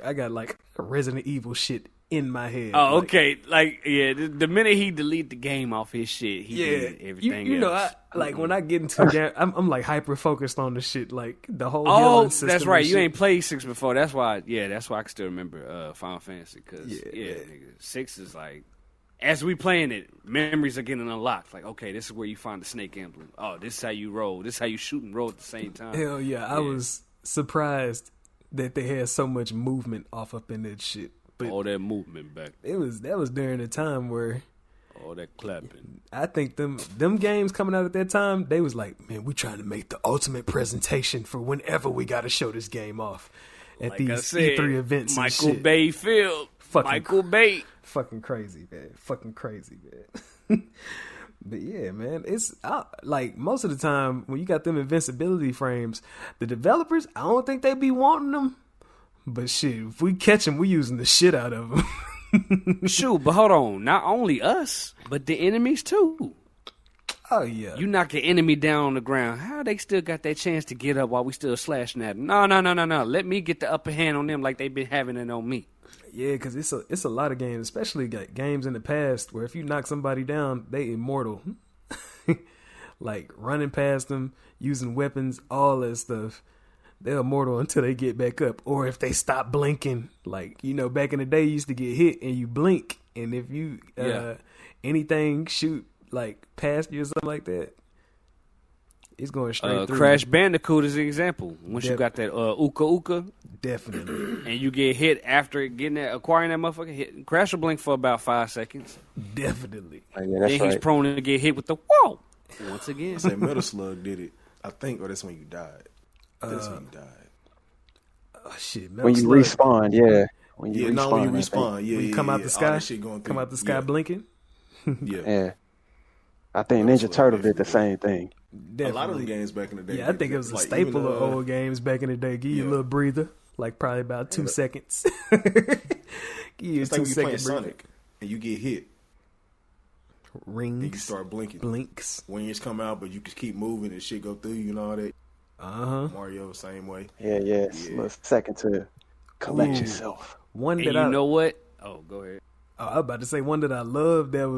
I got like Resident Evil shit in my head. Oh, Like, okay. Like, yeah, the minute he delete the game off his shit, he deleted everything you know, else. like when I get into that, I'm like hyper focused on the shit, like the whole. Oh, healing system that's right. and You shit. ain't played 6 before. That's why I can still remember Final Fantasy. Because, Yeah. nigga, 6 is like, as we playing it, memories are getting unlocked. Like, okay, this is where you find the snake emblem. Oh, this is how you roll. This is how you shoot and roll at the same time. Hell yeah, I was surprised that they had so much movement off up in that shit. But All that movement back. that was during a time where All that clapping. I think them games coming out at that time, they was like, man, we trying to make the ultimate presentation for whenever we got to show this game off at Like I these said, E3 events. Michael and shit. Bay Field. Fucking Michael Bay. Fucking crazy, man. Fucking crazy, man. But yeah, man, it's like most of the time when you got them invincibility frames, the developers, I don't think they be wanting them. But shit, if we catch them, we using the shit out of them. Shoot, but hold on. Not only us, but the enemies too. Oh yeah, You knock the enemy down on the ground. How they still got that chance to get up while we still slashing at them? No. Let me get the upper hand on them like they been having it on me. yeah, because it's a lot of games, especially games in the past where if you knock somebody down, they immortal. Like running past them, using weapons, all that stuff. They're immortal until they get back up, or if they stop blinking. Like, back in the day, you used to get hit and you blink, and if you anything shoot like past you or something like that, it's going straight through. Crash Bandicoot is an example. Once you got that Uka Definitely, and you get hit after acquiring that motherfucker, Crash will blink for about 5 seconds. definitely. Oh, yeah, that's Then he's right. prone to get hit with the whoa once again. Say Metal Slug did it, I think, or that's when you died. That's when you died. Oh shit, When you Metal Slug. respawn, yeah. When you Yeah, respawn, no, when you I think. respawn, yeah, When you yeah, come out yeah. the All sky, that shit going through. come out the sky yeah. blinking. Yeah. Yeah. I think Metal Ninja Slug Turtle did the definitely same thing. A lot of them games back in the day. Yeah, I think it was a like, staple even, of old games back in the day. Give you a yeah. little breather, like probably about 2 seconds. Give you a It's like when you playing 2 second breather. Sonic and you get hit and you Rings, start blinking. blinks. Wings come out, but you can keep moving and shit go through you and all that. Mario, same way. Yeah. It's a little second to collect Ooh. yourself. One And that you I know what? Oh, go ahead. I was about to say one that I loved that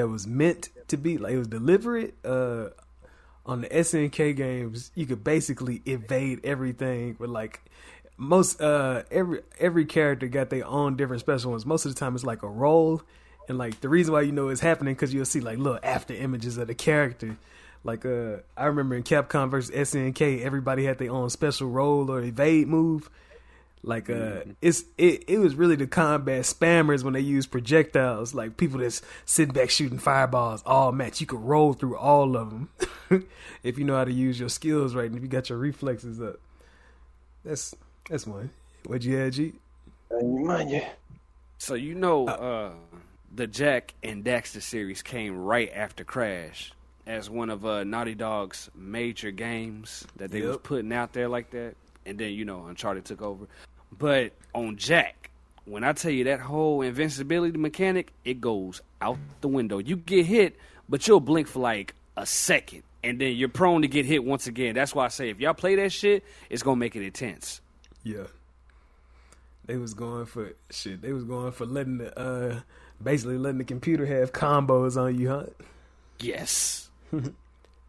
was meant to be like it was deliberate. On the SNK games, you could basically evade everything with like most every character got their own different special ones. Most of the time, it's like a roll, and like the reason why you know it's happening because you'll see like little after images of the character. Like I remember in Capcom versus SNK, everybody had their own special roll or evade move. Like it was really the combat spammers when they used projectiles, like people that's sitting back shooting fireballs all match. You could roll through all of them if you know how to use your skills right and if you got your reflexes up. That's one. What'd you add, G? Mind you. So the Jack and Daxter series came right after Crash as one of Naughty Dog's major games that they was putting out there like that. And then, Uncharted took over. But on Jack, when I tell you that whole invincibility mechanic, it goes out the window. You get hit, but you'll blink for like a second. And then you're prone to get hit once again. That's why I say if y'all play that shit, it's going to make it intense. Yeah. They was going for shit. They was going for basically letting the computer have combos on you, huh? Yes. You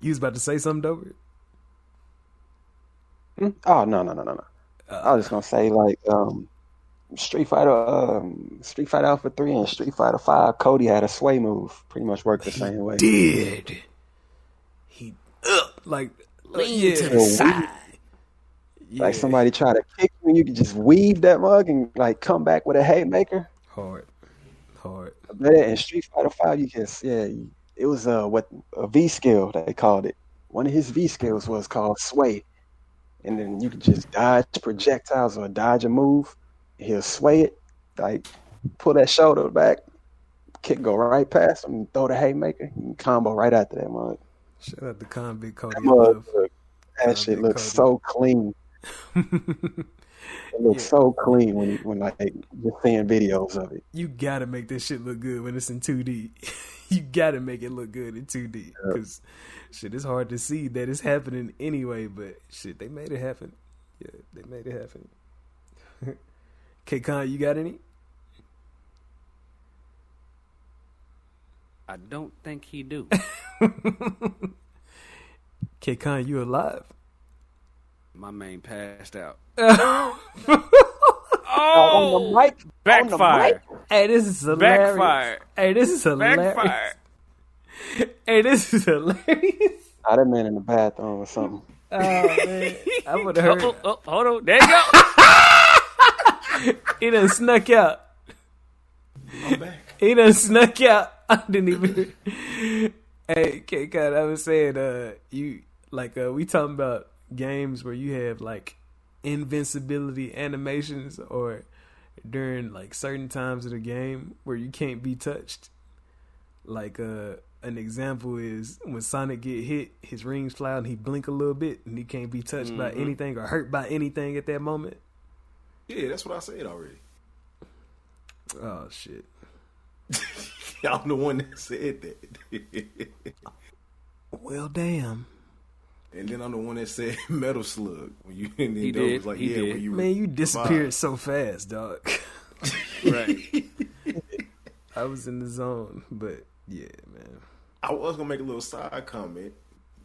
was about to say something, Dover? Oh, no. I was just gonna say Street Fighter Alpha 3 and Street Fighter 5, Cody had a sway move. Pretty much worked the same way. He lean to the side. Yeah. Like somebody try to kick you could just weave that mug and like come back with a haymaker. Hard. But in Street Fighter 5, it was a V skill they called it. One of his V skills was called sway. And then you could just dodge projectiles or dodge a move. He'll sway it, like pull that shoulder back, kick go right past him, throw the haymaker, and combo right after that mug. Shout out to Convict Cody. That shit looks so clean. It looks so clean when like you're seeing videos of it. You gotta make this shit look good when it's in 2D. You gotta make it look good in 2D because shit, it's hard to see that it's happening anyway. But shit, they made it happen. Yeah, they made it happen. K-Con, you got any? I don't think he do. K-Con, you alive? My main passed out. On the mic. Backfire. Hey, this is hilarious. Backfire. Hey, this is hilarious. Backfire. Hey, this is hilarious. I'd have been in the bathroom or something. Oh, man. I would have heard. Hold on. There you go. He done snuck out. I'm back. He done snuck out. I didn't even. Hey, K-Con, I was saying, we talking about games where you have like invincibility animations or during like certain times of the game where you can't be touched. Like an example is when Sonic get hit, his rings fly out and he blink a little bit and he can't be touched by anything or hurt by anything at that moment. Yeah, that's what I said already. Oh shit. I'm the one that said that. Well, damn. And then I'm the one that said Metal Slug. When you and then He Doe did. was like, He did. when you Man, you disappeared so fast, dog. Right. I was in the zone, but yeah, man. I was gonna make a little side comment,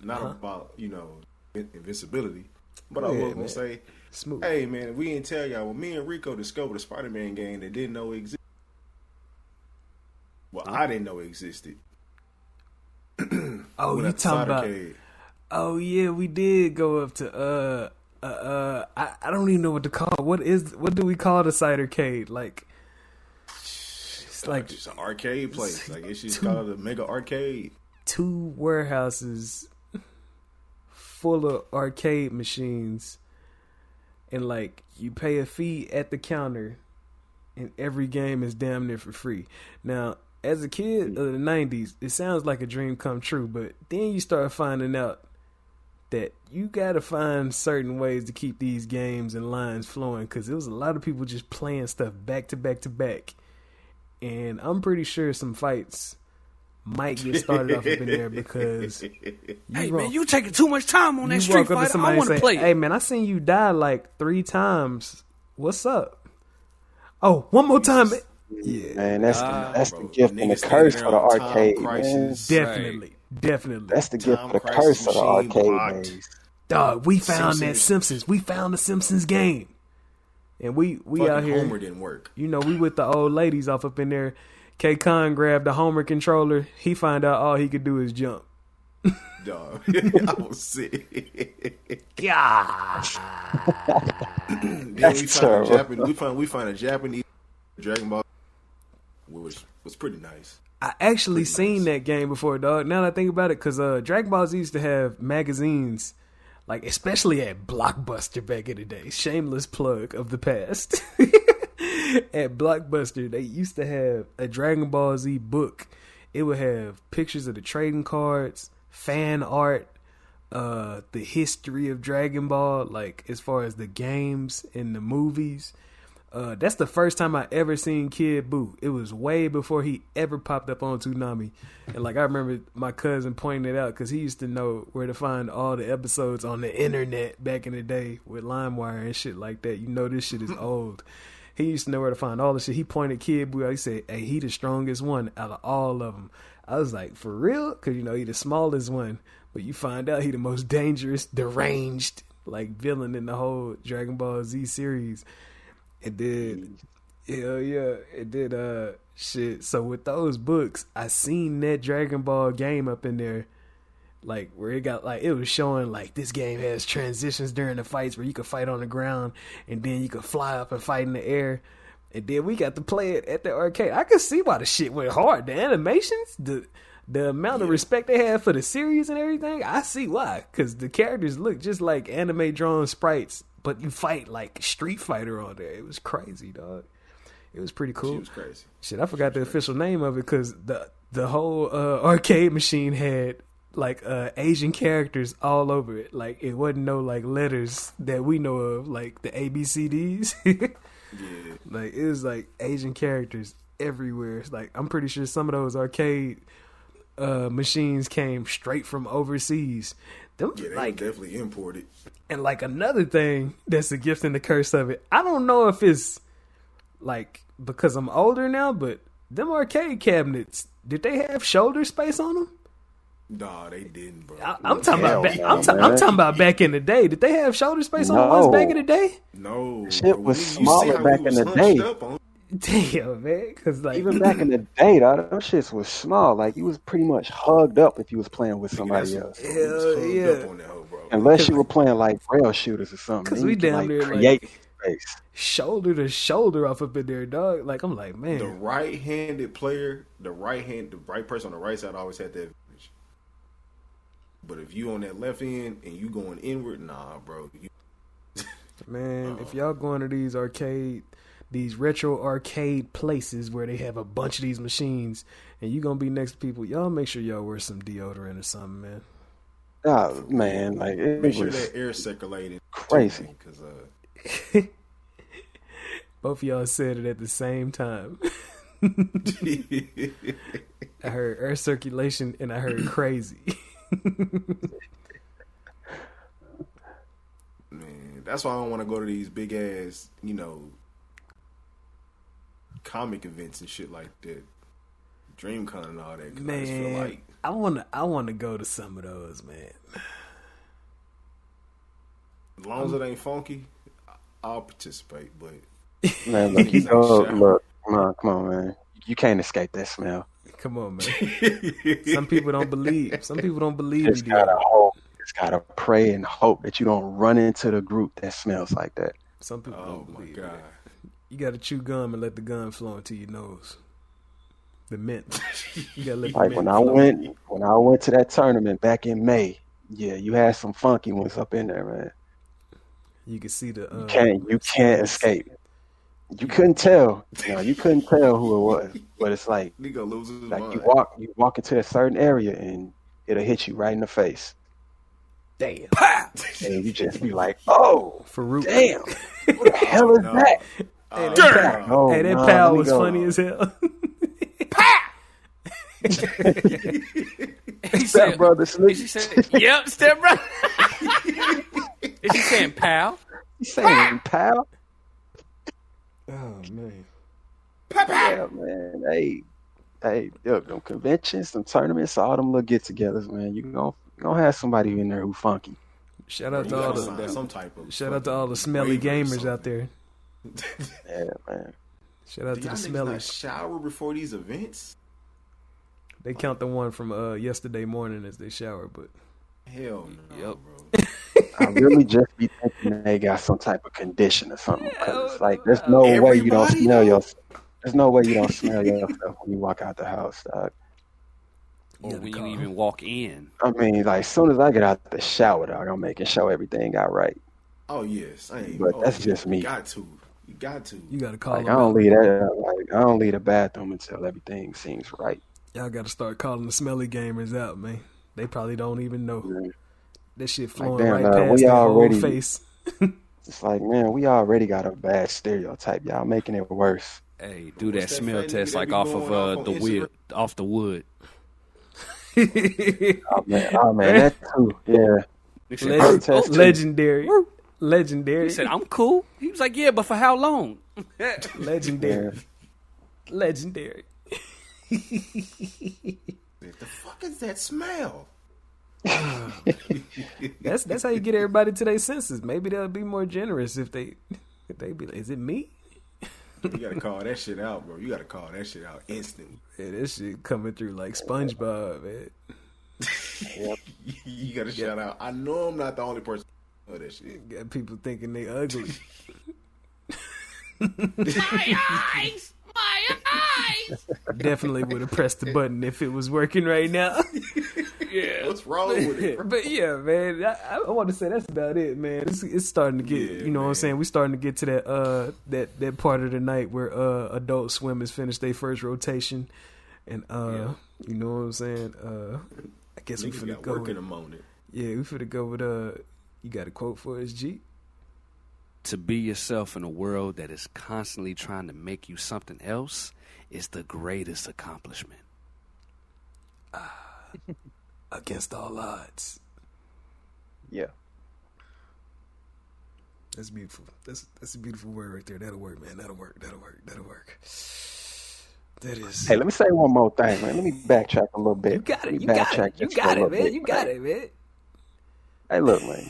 not about invincibility, but I was gonna say, Smooth. hey man, we didn't tell y'all. When me and Rico discovered a Spider-Man game that didn't know existed. Well, I didn't know it existed. Oh, you talking about? Oh yeah, we did go up to I don't even know what to call it. What do we call the Cidercade? Like it's like just an arcade place. Like it's just called a mega arcade. 2 warehouses full of arcade machines, and like you pay a fee at the counter, and every game is damn near for free. Now, as a kid of the 90s, it sounds like a dream come true, but then you start finding out that you gotta find certain ways to keep these games and lines flowing, because there was a lot of people just playing stuff back to back to back, and I'm pretty sure some fights might get started off up in there because Man, you taking too much time on that Street Fighter. I want to play. Hey man, I seen you die like 3 times. What's up? Oh, one more time. Yeah, man, that's the gift and the curse of the arcade, man. Definitely. That's the gift and the curse of the arcade days. Dog, we found that Simpsons. We found the Simpsons game, and we out here. Homer didn't work. We with the old ladies off up in there. K-Con grabbed the Homer controller. He find out all he could do is jump. Dog, I was sick. Gosh. Then we find a Japanese Dragon Ball, which was pretty nice. I actually seen that game before, dog. Now that I think about it, because Dragon Ball Z used to have magazines, like especially at Blockbuster back in the day. Shameless plug of the past. At Blockbuster, they used to have a Dragon Ball Z book. It would have pictures of the trading cards, fan art, the history of Dragon Ball, like as far as the games and the movies. That's the first time I ever seen Kid Buu. It was way before he ever popped up on Toonami. And like I remember my cousin pointing it out because he used to know where to find all the episodes on the internet back in the day with LimeWire and shit like that. You know this shit is old. He used to know where to find all the shit. He pointed Kid Buu out. He said, hey, he the strongest one out of all of them. I was like, for real? Because, you know, he the smallest one. But you find out he the most dangerous, deranged, like, villain in the whole Dragon Ball Z series. It did. Hell yeah. It did, shit. So with those books, I seen that Dragon Ball game up in there. Like, where it got, like, it was showing, like, this game has transitions during the fights where you could fight on the ground and then you could fly up and fight in the air. And then we got to play it at the arcade. I could see why the shit went hard. The animations, the amount of respect they had for the series and everything, I see why. Because the characters look just like anime drawn sprites, but you fight like Street Fighter on there. It was crazy, dog. It was pretty cool. She was crazy. Shit, I forgot the official name of it because the whole arcade machine had like Asian characters all over it. Like it wasn't no like letters that we know of, like the ABCDs. Yeah. Like it was like Asian characters everywhere. It's like I'm pretty sure some of those arcade machines came straight from overseas. Them, Yeah, they like, definitely imported. and like another thing that's a gift and the curse of it. I don't know if it's like because I'm older now, but them arcade cabinets, did they have shoulder space on them? Nah, they didn't, bro. I'm talking Hell about. no, I'm talking about back in the day. Did they have shoulder space on the ones back in the day? No, Shit was smaller back in the day. Damn, man. Because like Even back in the day, dog, those shits was small. Like you was pretty much hugged up if you was playing with somebody else. Hell yeah. Unless you were playing like rail shooters or something. Because Then we you could, damn near create like space. shoulder to shoulder off up in there, dog. Like I'm like, man. The right-handed player, the right person on the right side always had that advantage. But if you on that left end and you going inward, nah, bro. Man, if y'all going to these retro arcade places where they have a bunch of these machines and you gonna be next to people, y'all make sure y'all wear some deodorant or something, man. Oh man, like it Make sure was that air circulated. crazy. Because Both of y'all said it at the same time. I heard air circulation and I heard crazy. man, that's why I don't want to go to these big ass, comic events and shit like that. DreamCon and all that. 'Cause I just feel Man, like I wanna go to some of those, man. as long as it ain't funky, I'll participate. But Man, look, you go, look, come on, man. You can't escape that smell. Come on, man. Some people don't believe. Some people don't believe Just you. gotta hope. Just gotta pray and hope that you don't run into the group that smells like that. Some people oh don't my believe. god, Man. You gotta chew gum and let the gum flow into your nose. The mint. You gotta let the Like mint when I went to that tournament back in May, yeah, you had some funky ones up in there, man. You can see the. You can't escape. You couldn't tell. You couldn't tell who it was. But it's like nigga lose his like mind. you walk into a certain area and it'll hit you right in the face. Damn. And you just be like, oh, Farouk. damn. What the hell is No. that? Hey, that, Damn. Oh, hey, that no, pal let me was go. funny as hell. Step brother Is she Slick. saying, yep, step brother? Is she saying pal? He's saying pal. Oh man. Yeah, man. Hey, look, them conventions, them tournaments, all them little get-togethers, man. You gonna have somebody in there who funky. Shout out You to all gotta the some type of shout out to all the smelly waiver or gamers something. out there. Yeah, man. Shout out Do to y'all the niggas smelly. not shower before these events? They count the one from yesterday morning as they shower, but Hell no, Yep. bro. I really just be thinking they got some type of condition or something. Because it's like, there's no way you don't Everybody, smell though? yourself. There's no way you don't smell yourself when you walk out the house, dog. Or gotta when call you him. even walk in. I mean, like, as soon as I get out the shower, dog, I'm making sure everything got right. Oh yes, I ain't. But oh, that's yeah. just me. You got to. You got to. you gotta call Like, them I don't out. leave that. Like, I don't leave the bathroom until everything seems right. Y'all gotta start calling the smelly gamers out, man. They probably don't even know. Man. That shit Like, flowing damn, right dog, past we their already- whole face. It's like, man, we already got a bad stereotype. Y'all making it worse. Hey, do What's that that smell fat nigga test that like be off going of off on the wood, Instagram? off the wood. Oh man, that too. Yeah. He Leg- said, test too. Legendary. Legendary. he said, I'm cool. He was like, yeah, but for how long? Legendary. Yeah. Legendary. What the fuck is that smell? That's how you get everybody to their senses. Maybe they'll be more generous if they be like, is it me? You gotta call that shit out, bro. You gotta call that shit out instantly. Yeah, this shit coming through like SpongeBob, man. You gotta shout out. I know I'm not the only person who know that shit. Got people thinking they ugly. My eyes! Definitely would have pressed the button if it was working right now. Yeah. What's wrong with it, bro? But yeah, man, I want to say that's about it, man. It's starting to get, Yeah, you know what I'm man. saying? We're starting to get to that part of the night where Adult Swim has finished their first rotation, and you know what I'm saying? I guess we Niggas finna got go. work With, in a moment. yeah, we finna go with You got a quote for us, G? To be yourself in a world that is constantly trying to make you something else is the greatest accomplishment. Against all odds. Yeah. That's beautiful. That's a beautiful word right there. That'll work, man. That'll work. That is. Hey, let me say one more thing, man. Let me backtrack a little bit. You got Let it. me You got backtrack it. You just a got it, little man. bit, You got it, man. Hey, look, man.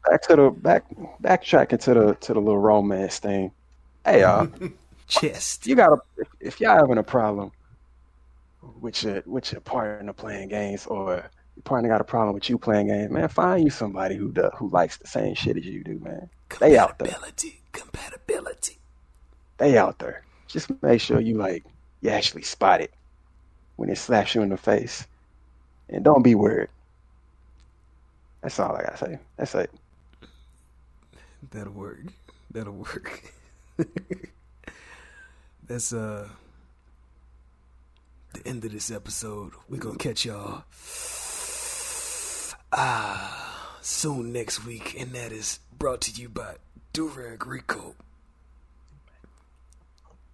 Backtracking to the little romance thing. Hey, y'all. Chest. If y'all having a problem with your partner playing games, or your partner got a problem with you playing games, man, find you somebody who likes the same shit as you do, man. They out there. Compatibility. They out there. Just make sure you actually spot it when it slaps you in the face, and don't be weird. That's all I gotta say. That's it. That'll work. That's the end of this episode. We're gonna catch y'all soon next week, and that is brought to you by Durag Rico,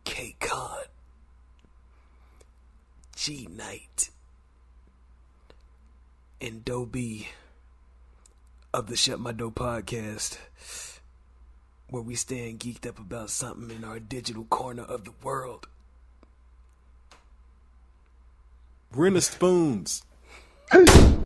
K Con, G Knight, and Dobie of the Shut My Door podcast, where we stand geeked up about something in our digital corner of the world. Rent a spoons.